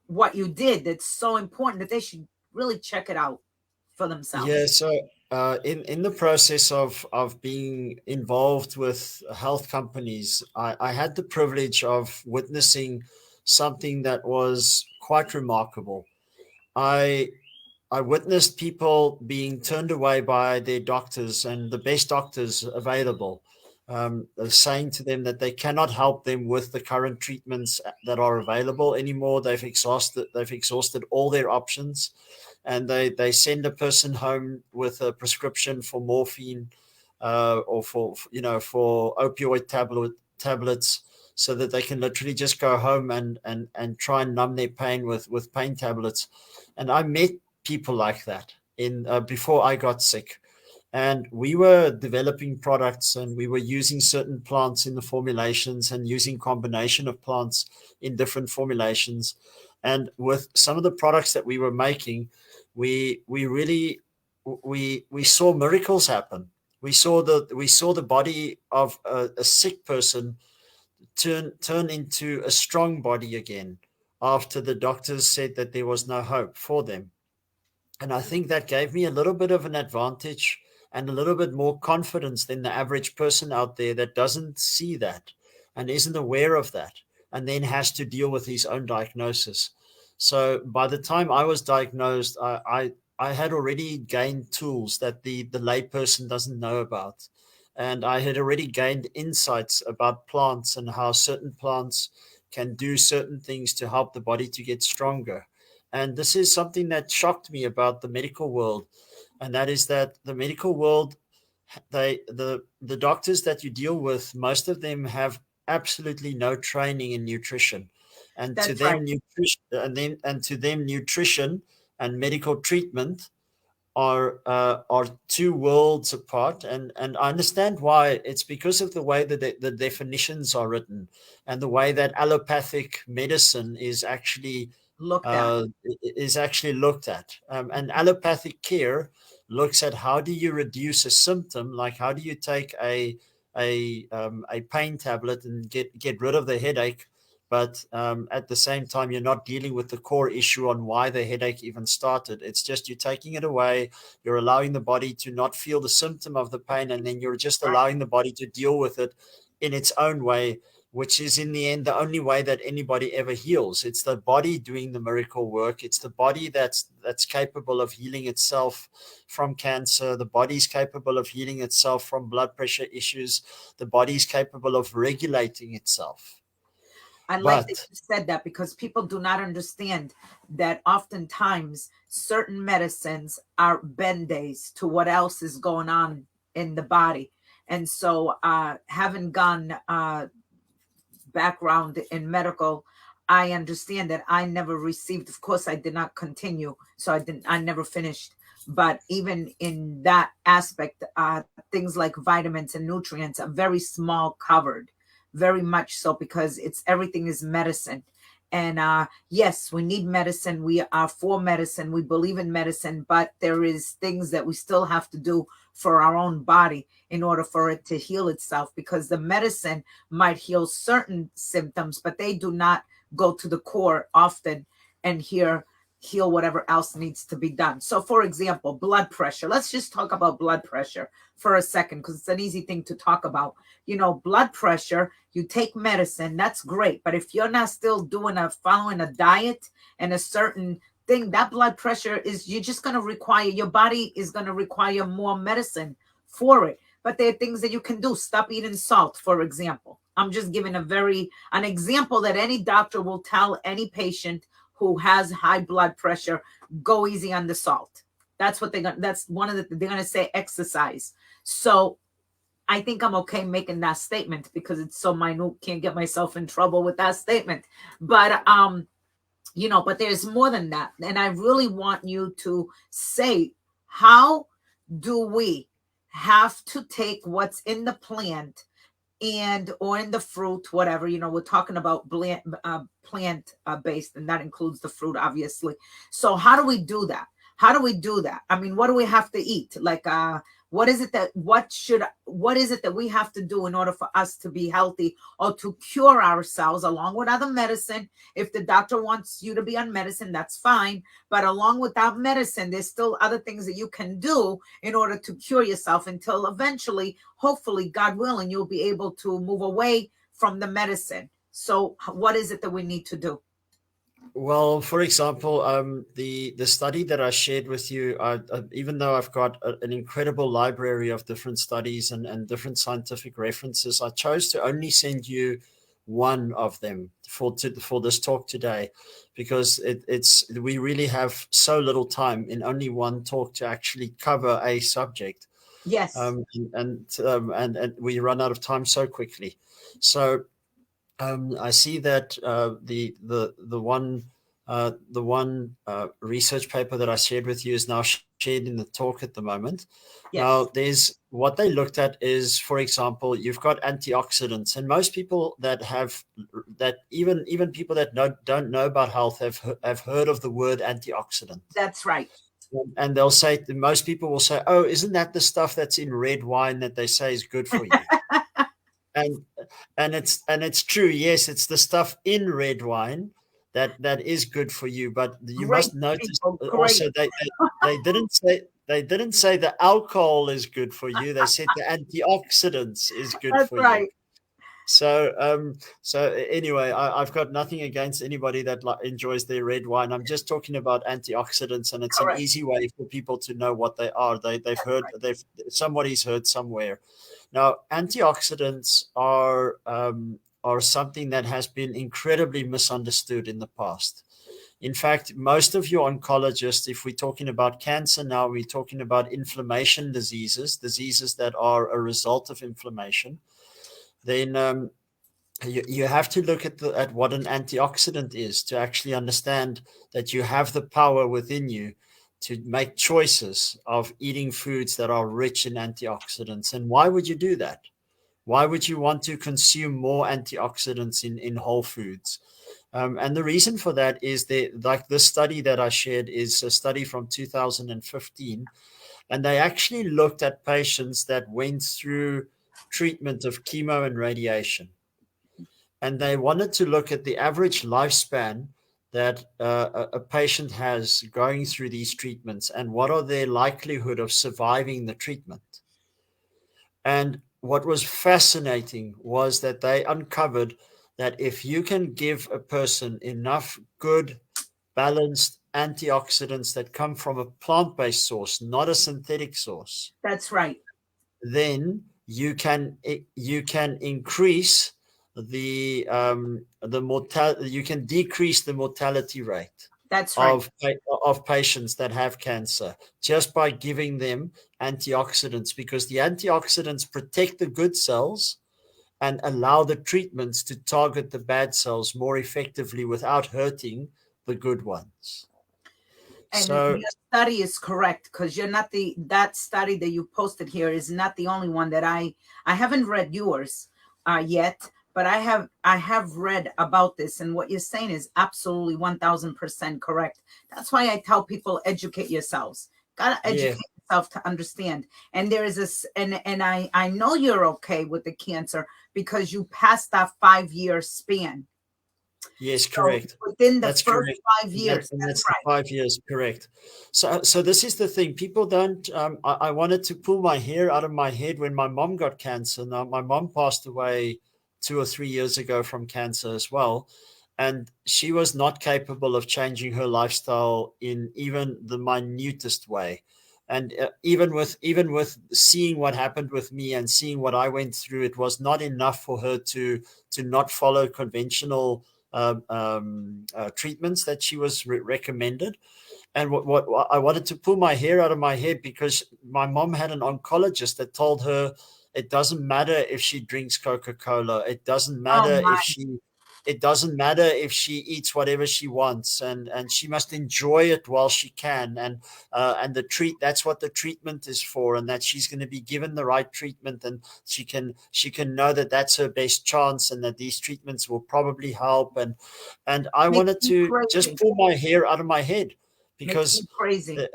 what you did. That's so important that they should really check it out for Yeah, themselves. so in the process of being involved with health companies, I had the privilege of witnessing something that was quite remarkable. I I witnessed people being turned away by their doctors and the best doctors available, saying to them that they cannot help them with the current treatments that are available anymore. They've exhausted all their options, and they send a person home with a prescription for morphine, or for opioid tablets, so that they can literally just go home and try and numb their pain with pain tablets. And I met people like that in before I got sick. And we were developing products, and we were using certain plants in the formulations and using combination of plants in different formulations. And with some of the products that we were making, we really we saw miracles happen. We saw the body of a sick person turn into a strong body again after the doctors said that there was no hope for them. And I think that gave me a little bit of an advantage and a little bit more confidence than the average person out there that doesn't see that and isn't aware of that, and then has to deal with his own diagnosis. So by the time I was diagnosed, I had already gained tools that the layperson doesn't know about. And I had already gained insights about plants and how certain plants can do certain things to help the body to get stronger. And this is something that shocked me about the medical world, and that is that the medical world, the doctors that you deal with, most of them have absolutely no training in nutrition. And to That's right. them nutrition and medical treatment are two worlds apart. And I understand why. It's because of the way that the definitions are written, and the way that allopathic medicine Looked at. is actually looked at. And allopathic care looks at how do you reduce a symptom, like how do you take a pain tablet and get rid of the headache, but at the same time you're not dealing with the core issue on why the headache even started. It's just you're taking it away, you're allowing the body to not feel the symptom of the pain, and then you're just Right. allowing the body to deal with it in its own way, which is in the end the only way that anybody ever heals. It's the body doing the miracle work. It's the body that's capable of healing itself from cancer. The body's capable of healing itself from blood pressure issues. The body's capable of regulating itself. I like that But you said that because people do not understand that oftentimes certain medicines are band-aids to what else is going on in the body. And so, having gone background in medical, I understand that I never received, of course, I did not continue. So I never finished But even in that aspect, things like vitamins and nutrients are very small covered, very much so, because it's everything is medicine. And yes, we need medicine. We are for medicine. We believe in medicine, but there is things that we still have to do for our own body in order for it to heal itself, because the medicine might heal certain symptoms, but they do not go to the core often and heal whatever else needs to be done. So for example, blood pressure. Let's just talk about blood pressure for a second, because it's an easy thing to talk about. You know, blood pressure, you take medicine, that's great. But if you're not still following a diet and a certain thing, that blood pressure is, you're just going to require, your body is going to require more medicine for it. But there are things that you can do. Stop eating salt, for example. I'm just giving an example that any doctor will tell any patient who has high blood pressure, go easy on the salt. That's what that's one of they're going to say exercise. So I think I'm okay making that statement because it's so minute, can't get myself in trouble with that statement. But but there's more than that. And I really want you to say, how do we have to take what's in the plant and or in the fruit, whatever, we're talking about plant based, and that includes the fruit, obviously. So how do we do that? I mean, what do we have to eat? Like, what is it that we have to do in order for us to be healthy or to cure ourselves, along with other medicine? If the doctor wants you to be on medicine, that's fine. But along with that medicine, there's still other things that you can do in order to cure yourself, until eventually, hopefully, God willing, you'll be able to move away from the medicine. So what is it that we need to do? Well, for example, the study that I shared with you, even though I've got an incredible library of different studies and different scientific references, I chose to only send you one of them for this talk today, because we really have so little time in only one talk to actually cover a subject. Yes. And we run out of time so quickly. So I see that the one research paper that I shared with you is now shared in the talk at the moment. Now, Yes. there's what they looked at is, for example, you've got antioxidants, and most people even people that don't know about health have heard of the word antioxidant. That's right. And they'll say, most people will say, "Oh, isn't that the stuff that's in red wine that they say is good for you?" and it's true. Yes, it's the stuff in red wine that is good for you, but you Great must notice people. Great. also they didn't say the alcohol is good for you. They said the antioxidants is good That's for you. right. So anyway, I've got nothing against anybody that enjoys their red wine. I'm just talking about antioxidants, and it's an Correct. easy way for people to know what they are. Somebody's heard somewhere. Now, antioxidants are something that has been incredibly misunderstood in the past. In fact, most of your oncologists, if we're talking about cancer now, we're talking about inflammation diseases that are a result of inflammation. Then you have to look at what an antioxidant is to actually understand that you have the power within you to make choices of eating foods that are rich in antioxidants. And why would you do that? Why would you want to consume more antioxidants in whole foods? And the reason for that is that, like this study that I shared, is a study from 2015, and they actually looked at patients that went through treatment of chemo and radiation, and they wanted to look at the average lifespan that a patient has going through these treatments and what are their likelihood of surviving the treatment. And what was fascinating was that they uncovered that if you can give a person enough good, balanced antioxidants that come from a plant-based source, not a synthetic source, That's right. then you can increase the mortality. You can decrease the mortality rate That's right. of patients that have cancer just by giving them antioxidants, because the antioxidants protect the good cells and allow the treatments to target the bad cells more effectively without hurting the good ones. And So your study is correct, because you're not that study that you posted here is not the only one that I haven't read yours yet, but I have read about this, and what you're saying is absolutely 1000% correct. That's why I tell people, educate yourselves. Gotta yeah, educate yourself to understand. And there is this, and I know you're okay with the cancer because you passed that 5 year span. yes, So correct. within the That's first correct. 5 years, And that's that's the right. 5 years, correct. So this is the thing. People don't. I wanted to pull my hair out of my head when my mom got cancer. Now, my mom passed away 2 or 3 years ago from cancer as well, and she was not capable of changing her lifestyle in even the minutest way. And even with seeing what happened with me and seeing what I went through, it was not enough for her to not follow conventional treatments that she was recommended. And what I wanted to pull my hair out of my head, because my mom had an oncologist that told her it doesn't matter if she drinks Coca-Cola. Oh my, It doesn't matter if she eats whatever she wants, and she must enjoy it while she can. And that's what the treatment is for, and that she's going to be given the right treatment, and she can know that that's her best chance, and that these treatments will probably help. And I makes wanted me to just crazy. pull my hair out of my head, Makes me because crazy.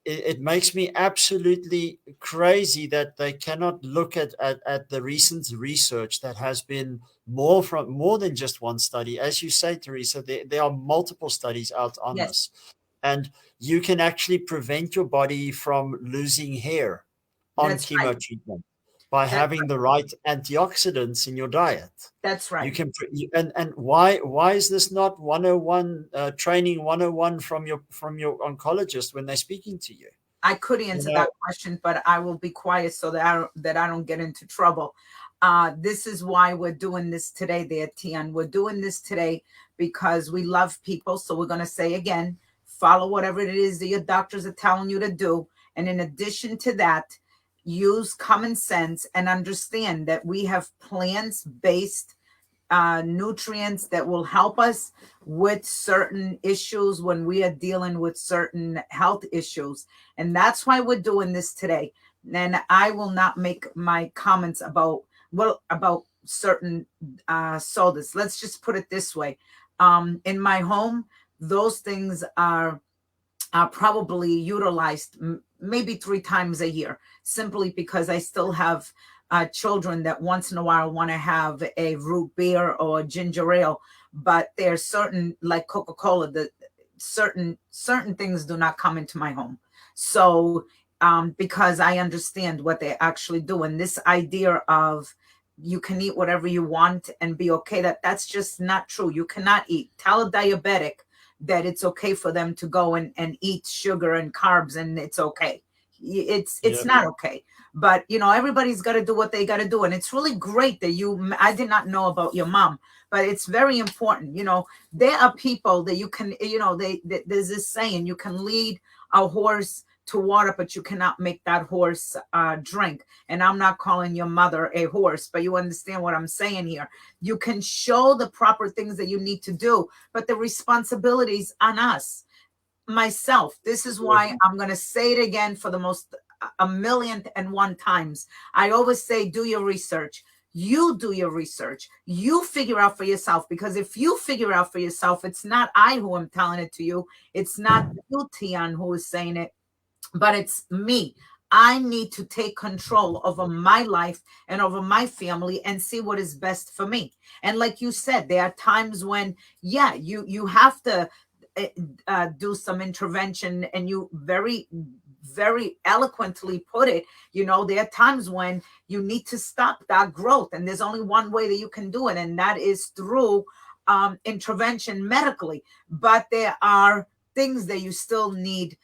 it makes me absolutely crazy that they cannot look at the recent research that has been more than just one study. As you say, Teresa, there are multiple studies out on Yes, this, and you can actually prevent your body from losing hair on that's right. chemo treatment by That's having right. the right antioxidants in your diet. That's You right. can and why is this not 101 training 101 from your oncologist when they're speaking to you? I could You answer know, that question, but I will be quiet so that I don't get into trouble. This is why we're doing this today, there, Tian. We're doing this today because we love people. So we're going to say again, follow whatever it is that your doctors are telling you to do. And in addition to that, use common sense and understand that we have plants based nutrients that will help us with certain issues when we are dealing with certain health issues. And that's why we're doing this today. And I will not make my comments about certain sodas. Let's just put it this way. In my home, those things are probably utilized maybe 3 times a year, simply because I still have children that once in a while want to have a root beer or ginger ale. But there's certain, like Coca-Cola, that certain things do not come into my home. So because I understand what they actually do, and this idea of you can eat whatever you want and be okay, that's just not true. You cannot eat. Tell a diabetic that it's okay for them to go and eat sugar and carbs, and it's okay. It's yeah, not okay. But everybody's got to do what they got to do, and it's really great that I did not know about your mom, but it's very important. There are people that you can, there's this saying, you can lead a horse to water, but you cannot make that horse drink. And I'm not calling your mother a horse, but you understand what I'm saying here. You can show the proper things that you need to do, but the responsibilities on us. Myself, this is yeah, why I'm going to say it again for the most a millionth and one times. I always say, do your research. You do your research. You figure out for yourself, because if you figure out for yourself, it's not I who am telling it to you. It's not you, Tian, who is saying it, but it's me. I need to take control over my life and over my family and see what is best for me. And like you said, there are times when, yeah, you have to do some intervention, and you very, very eloquently put it. There are times when you need to stop that growth, and there's only one way that you can do it, and that is through intervention medically. But there are things that you still need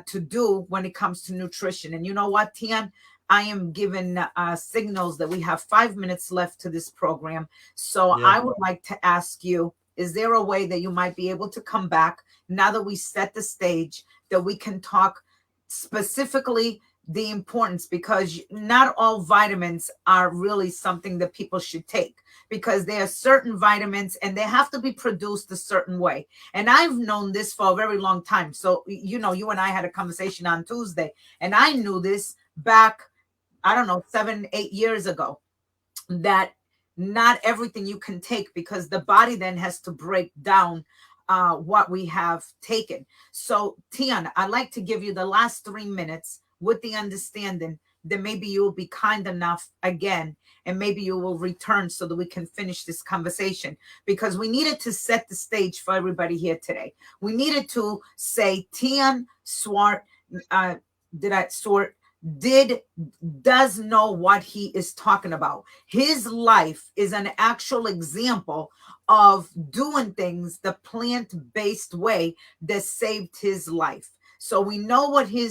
to do when it comes to nutrition. And you know what, Tian? I am given signals that we have 5 minutes left to this program. So yeah. I would like to ask you, is there a way that you might be able to come back now that we set the stage, that we can talk specifically the importance, because not all vitamins are really something that people should take, because there are certain vitamins and they have to be produced a certain way. And I've known this for a very long time. So, you and I had a conversation on Tuesday, and I knew this back, I don't know, 7, 8 years ago, that not everything you can take, because the body then has to break down what we have taken. So, Tiaan, I'd like to give you the last 3 minutes with the understanding that maybe you will be kind enough again, and maybe you will return so that we can finish this conversation, because we needed to set the stage for everybody here today. We needed to say Tiaan Swart, uh, Swart did does know what he is talking about. His life is an actual example of doing things the plant-based way that saved his life. So we know what he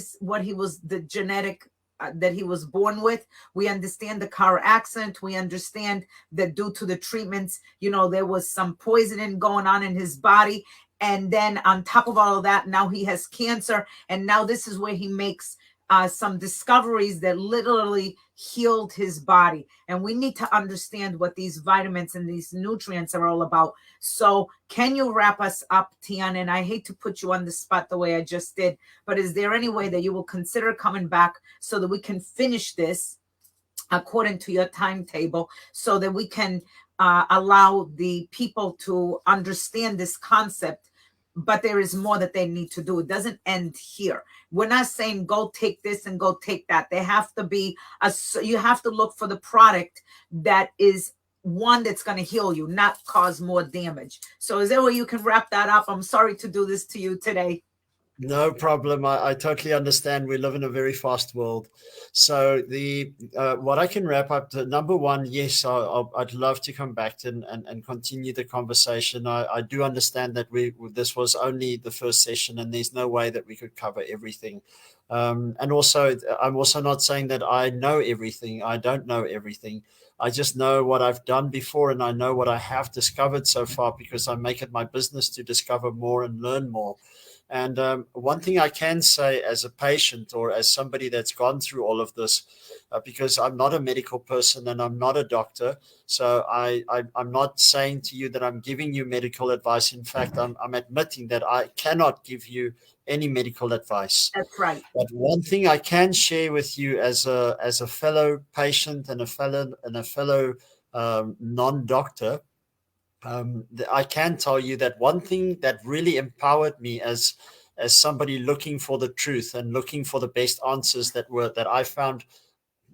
was, the genetic that he was born with. We understand the car accident. We understand that due to the treatments, there was some poisoning going on in his body. And then on top of all of that, now he has cancer. And now this is where he makes some discoveries that literally healed his body. And we need to understand what these vitamins and these nutrients are all about. So can you wrap us up, Tiaan? And I hate to put you on the spot the way I just did, but is there any way that you will consider coming back so that we can finish this according to your timetable, so that we can allow the people to understand this concept? But there is more that they need to do. It doesn't end here. We're not saying go take this and go take that. They have to be you have to look for the product that is one that's going to heal you, not cause more damage. So is there a way you can wrap that up? I'm sorry to do this to you today. No problem. I totally understand. We live in a very fast world. So the what I can wrap up to, number one, yes, I'd love to come back and continue the conversation. I do understand that this was only the first session, and there's no way that we could cover everything. And also, I'm also not saying that I know everything. I don't know everything. I just know what I've done before, and I know what I have discovered so far, because I make it my business to discover more and learn more. And one thing I can say as a patient, or as somebody that's gone through all of this, because I'm not a medical person and I'm not a doctor, so I'm not saying to you that I'm giving you medical advice. In fact, I'm admitting that I cannot give you any medical advice. That's right. But one thing I can share with you as a fellow patient and a fellow non-doctor, I can tell you that one thing that really empowered me as somebody looking for the truth and looking for the best answers that I found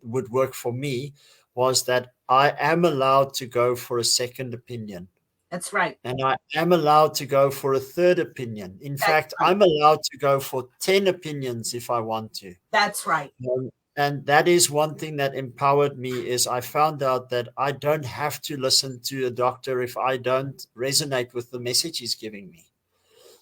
would work for me, was that I am allowed to go for a second opinion. That's right. And I am allowed to go for a third opinion. In That's fact, right. I'm allowed to go for 10 opinions if I want to. That's right. And that is one thing that empowered me, is I found out that I don't have to listen to a doctor if I don't resonate with the message he's giving me.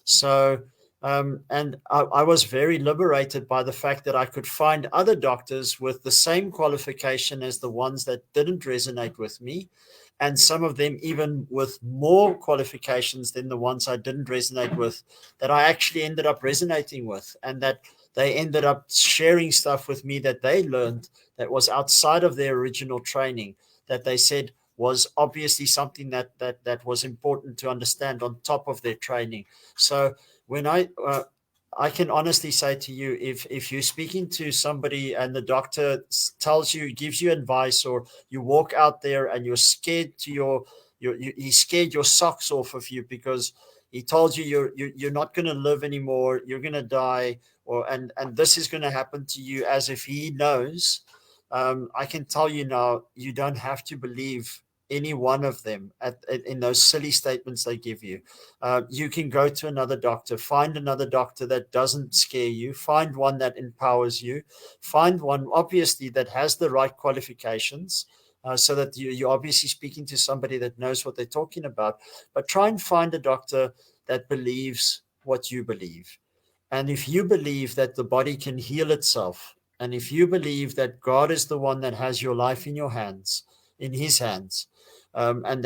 So, and I was very liberated by the fact that I could find other doctors with the same qualification as the ones that didn't resonate with me, and some of them even with more qualifications than the ones I didn't resonate with, that I actually ended up resonating with, and that they ended up sharing stuff with me that they learned that was outside of their original training, that they said was obviously something that was important to understand on top of their training. So when I can honestly say to you, if you're speaking to somebody and the doctor tells you, gives you advice, or you walk out there and you're scared to he scared your socks off of you because he told you you're not going to live anymore, you're going to die, and this is going to happen to you, as if he knows. I can tell you now, you don't have to believe any one of them in those silly statements they give you. You can go to another doctor, find another doctor that doesn't scare you, find one that empowers you, find one obviously that has the right qualifications, so that you're obviously speaking to somebody that knows what they're talking about. But try and find a doctor that believes what you believe. And if you believe that the body can heal itself, and if you believe that God is the one that has your life in your hands, in his hands, and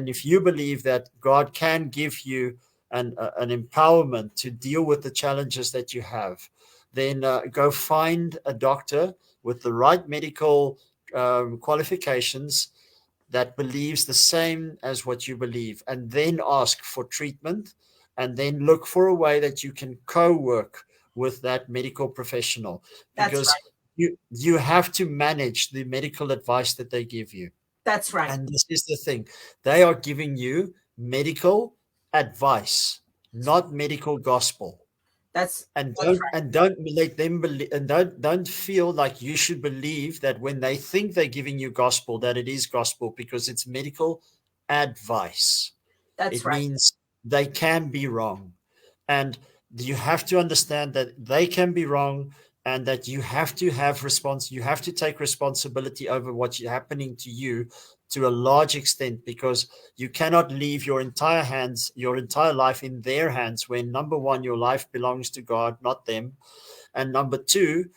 if you believe that God can give you an empowerment to deal with the challenges that you have, then go find a doctor with the right medical qualifications that believes the same as what you believe, and then ask for treatment, and then look for a way that you can co-work with that medical professional, That's because right. you have to manage the medical advice that they give you. That's right. And this is the thing, they are giving you medical advice, not medical gospel. That's And that's right. don't let them believe, and don't feel like you should believe that when they think they're giving you gospel, that it is gospel, because it's medical advice. That's It right. means they can be wrong. And you have to understand that they can be wrong, and that you have to you have to take responsibility over what's happening to you to a large extent, because you cannot leave your entire life in their hands, when number one, your life belongs to God, not them. And number two,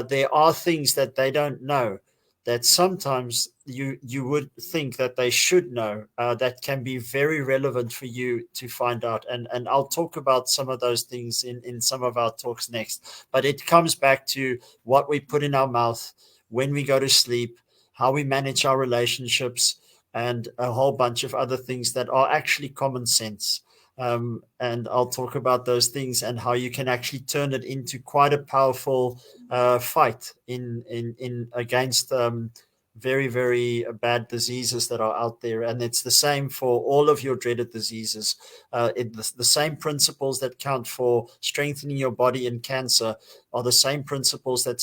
there are things that they don't know, that sometimes you would think that they should know, that can be very relevant for you to find out. And I'll talk about some of those things in some of our talks next. But it comes back to what we put in our mouth when we go to sleep, how we manage our relationships, and a whole bunch of other things that are actually common sense. And I'll talk about those things and how you can actually turn it into quite a powerful fight in against very, very bad diseases that are out there. And it's the same for all of your dreaded diseases. The same principles that count for strengthening your body in cancer are the same principles that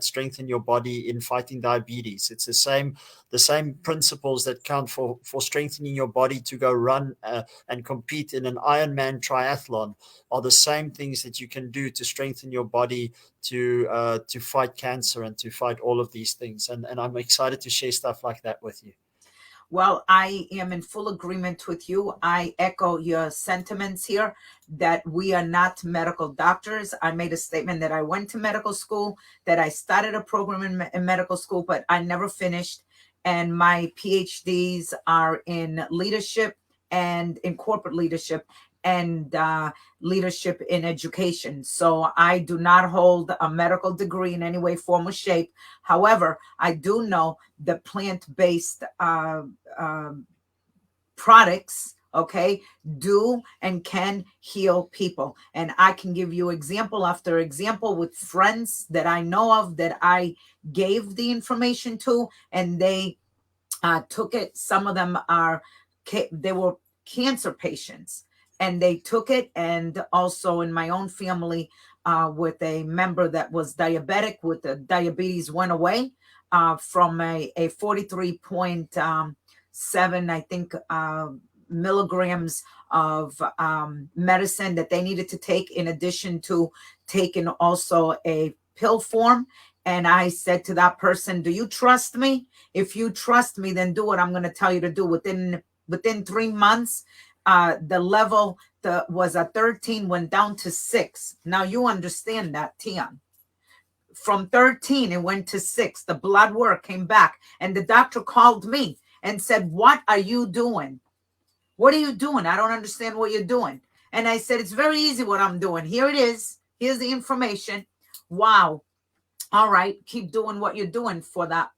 strengthen your body in fighting diabetes. It's the same principles that count for strengthening your body to go run and compete in an Ironman triathlon, are the same things that you can do to strengthen your body to fight cancer and to fight all of these things. And I'm excited to share stuff like that with you. Well, I am in full agreement with you. I echo your sentiments here that we are not medical doctors. I made a statement that I went to medical school, that I started a program in medical school, but I never finished. And my PhDs are in leadership and in corporate leadership and leadership in education. So I do not hold a medical degree in any way, form, or shape. However, I do know the plant-based uh, products, okay, do and can heal people. And I can give you example after example with friends that I know of that I gave the information to, and they took it. Some of them they were cancer patients, and they took it. And also in my own family, with a member that was diabetic, with the diabetes went away from a 43.7, I think, milligrams of medicine that they needed to take, in addition to taking also a pill form. And I said to that person, do you trust me? If you trust me, then do what I'm going to tell you to do. Within 3 months, the level that was a 13 went down to 6. Now you understand that, Tiaan. From 13, it went to 6. The blood work came back, and the doctor called me and said, what are you doing? What are you doing? I don't understand what you're doing. And I said, it's very easy what I'm doing. Here it is. Here's the information. Wow. All right, keep doing what you're doing for that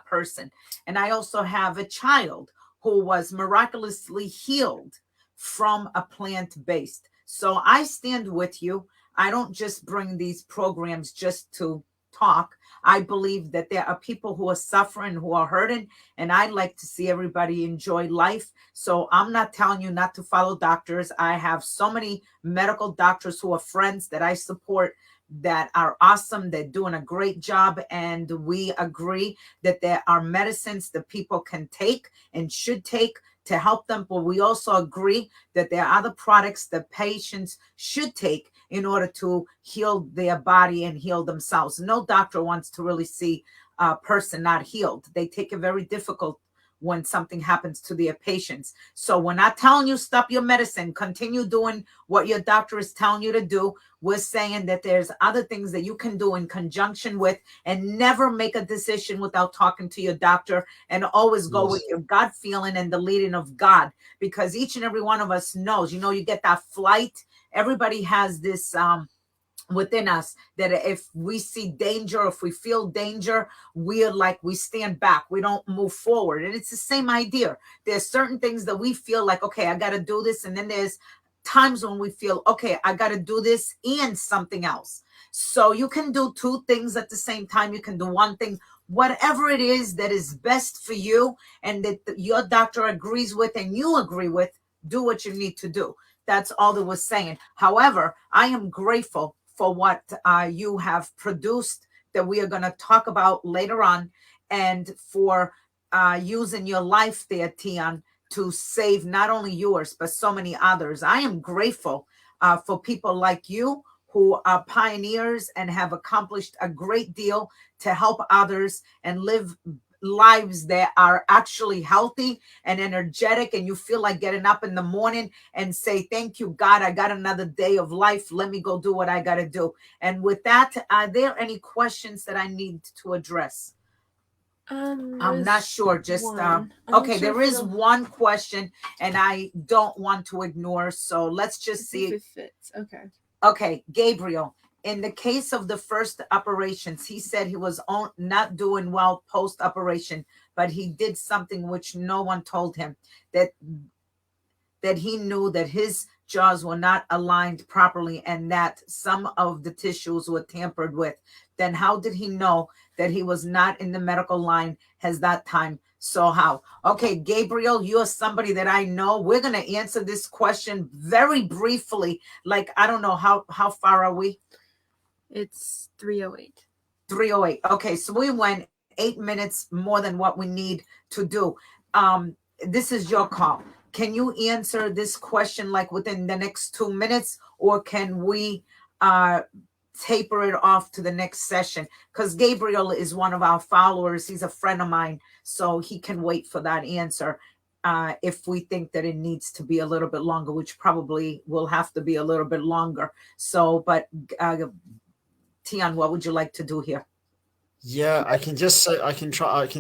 person. And I also have a child who was miraculously healed from a plant-based. So I stand with you. I don't just bring these programs just to talk. I believe that there are people who are suffering, who are hurting, and I'd like to see everybody enjoy life. So I'm not telling you not to follow doctors. I have so many medical doctors who are friends that I support, that are awesome. They're doing a great job. And we agree that there are medicines that people can take and should take to help them. But we also agree that there are other products that patients should take in order to heal their body and heal themselves. No doctor wants to really see a person not healed. They take it very difficult when something happens to their patients. So we're not telling you stop your medicine. Continue doing what your doctor is telling you to do. We're saying that there's other things that you can do in conjunction with, and never make a decision without talking to your doctor, and always go with Yes. your gut feeling and the leading of God, because each and every one of us knows, you get that flight. Everybody has this within us, that if we see danger, if we feel danger, we're like, we stand back, we don't move forward. And it's the same idea. There's certain things that we feel like, okay, I got to do this, and then there's times when we feel, okay, I got to do this and something else. So you can do two things at the same time. You can do one thing, whatever it is that is best for you and that your doctor agrees with and you agree with. Do what you need to do. That's all that was saying. However, I am grateful for what you have produced that we are going to talk about later on, and for using your life there, Tiaan, to save not only yours, but so many others. I am grateful for people like you who are pioneers and have accomplished a great deal to help others and live lives that are actually healthy and energetic, and you feel like getting up in the morning and say, thank you, God, I got another day of life. Let me go do what I got to do. And with that, are there any questions that I need to address? I'm not sure. Just okay, there is one question, and I don't want to ignore. So let's just see if it fits. Okay. Okay, Gabriel. In the case of the first operations, he said he was not doing well post operation, but he did something which no one told him, that he knew that his jaws were not aligned properly and that some of the tissues were tampered with. Then how did he know that he was not in the medical line has that time? So how? Okay, Gabriel, you're somebody that I know. We're going to answer this question very briefly. Like, I don't know, how far are we? It's 3:08. 3:08. Okay, so we went 8 minutes more than what we need to do. This is your call. Can you answer this question like within the next 2 minutes, or can we taper it off to the next session? Because Gabriel is one of our followers. He's a friend of mine, so he can wait for that answer. If we think that it needs to be a little bit longer, which probably will have to be a little bit longer. So, but Tiaan, what would you like to do here? Yeah, I can just say I can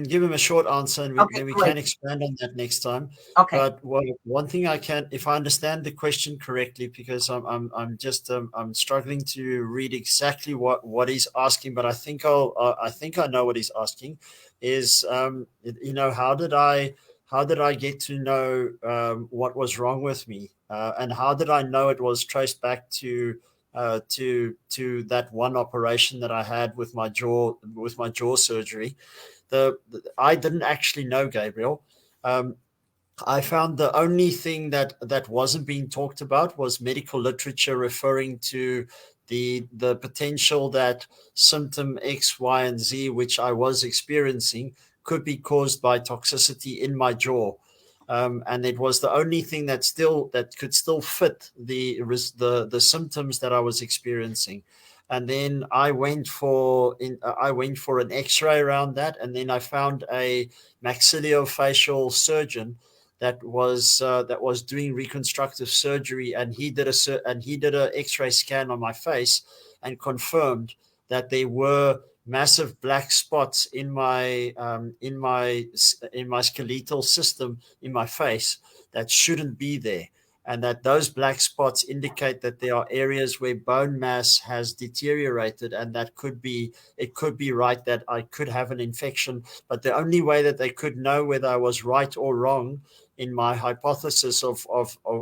give him a short answer, and Okay, then we great. can expand on that next time. Okay. But one thing I can, if I understand the question correctly, because I'm just I'm struggling to read exactly what he's asking, but I think I think I know what he's asking. Is how did I get to know what was wrong with me, and how did I know it was traced back to that one operation that I had with my jaw surgery. I didn't actually know, Gabriel. I found the only thing that wasn't being talked about was medical literature referring to the potential that symptom X, Y, and Z, which I was experiencing, could be caused by toxicity in my jaw. And it was the only thing that could still fit the symptoms that I was experiencing. And then I went for an X-ray around that, and then I found a maxillofacial surgeon that was doing reconstructive surgery, and he did a X-ray scan on my face and confirmed that there were massive black spots in my skeletal system in my face that shouldn't be there, and that those black spots indicate that there are areas where bone mass has deteriorated, and it could be right that I could have an infection. But the only way that they could know whether I was right or wrong in my hypothesis of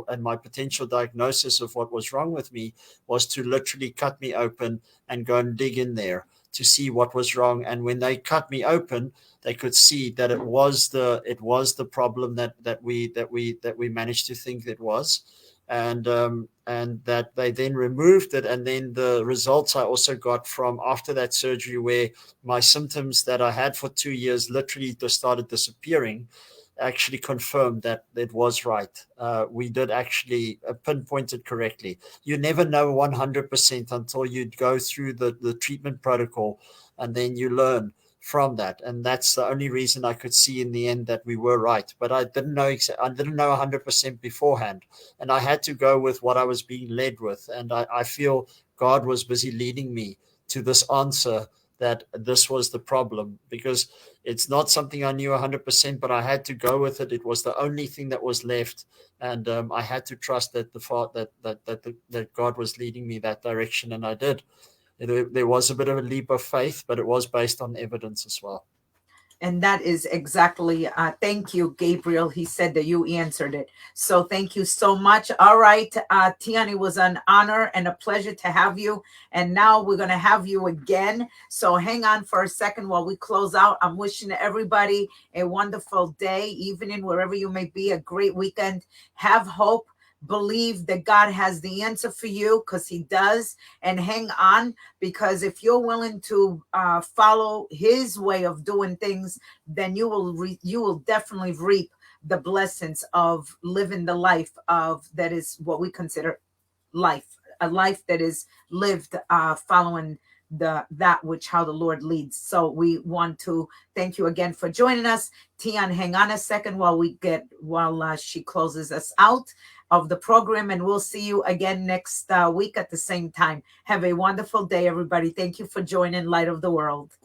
and my potential diagnosis of what was wrong with me was to literally cut me open and go and dig in there to see what was wrong. And when they cut me open, they could see that it was the problem that we managed to think it was, and that they then removed it. And then the results I also got from after that surgery, where my symptoms that I had for 2 years literally just started disappearing, actually confirmed that it was right. We did actually pinpoint it correctly. You never know 100% until you go through the treatment protocol, and then you learn from that. And that's the only reason I could see in the end that we were right. But I didn't know 100% beforehand, and I had to go with what I was being led with. And I feel God was busy leading me to this answer that this was the problem, because it's not something I knew 100%, but I had to go with it. It was the only thing that was left, and I had to trust that that God was leading me that direction, and I did. There was a bit of a leap of faith, but it was based on evidence as well. And that is exactly, thank you, Gabriel. He said that you answered it. So thank you so much. All right, Tiaan, it was an honor and a pleasure to have you. And now we're going to have you again. So hang on for a second while we close out. I'm wishing everybody a wonderful day, evening, wherever you may be, a great weekend. Have hope. Believe that God has the answer for you, because he does, and hang on, because if you're willing to follow his way of doing things, then you will definitely reap the blessings of living the life of that is what we consider life, a life that is lived following that which how the Lord leads. So we want to thank you again for joining us. Tiaan, hang on a second while she closes us out of the program, and we'll see you again next week at the same time. Have a wonderful day, everybody. Thank you for joining Light of the World.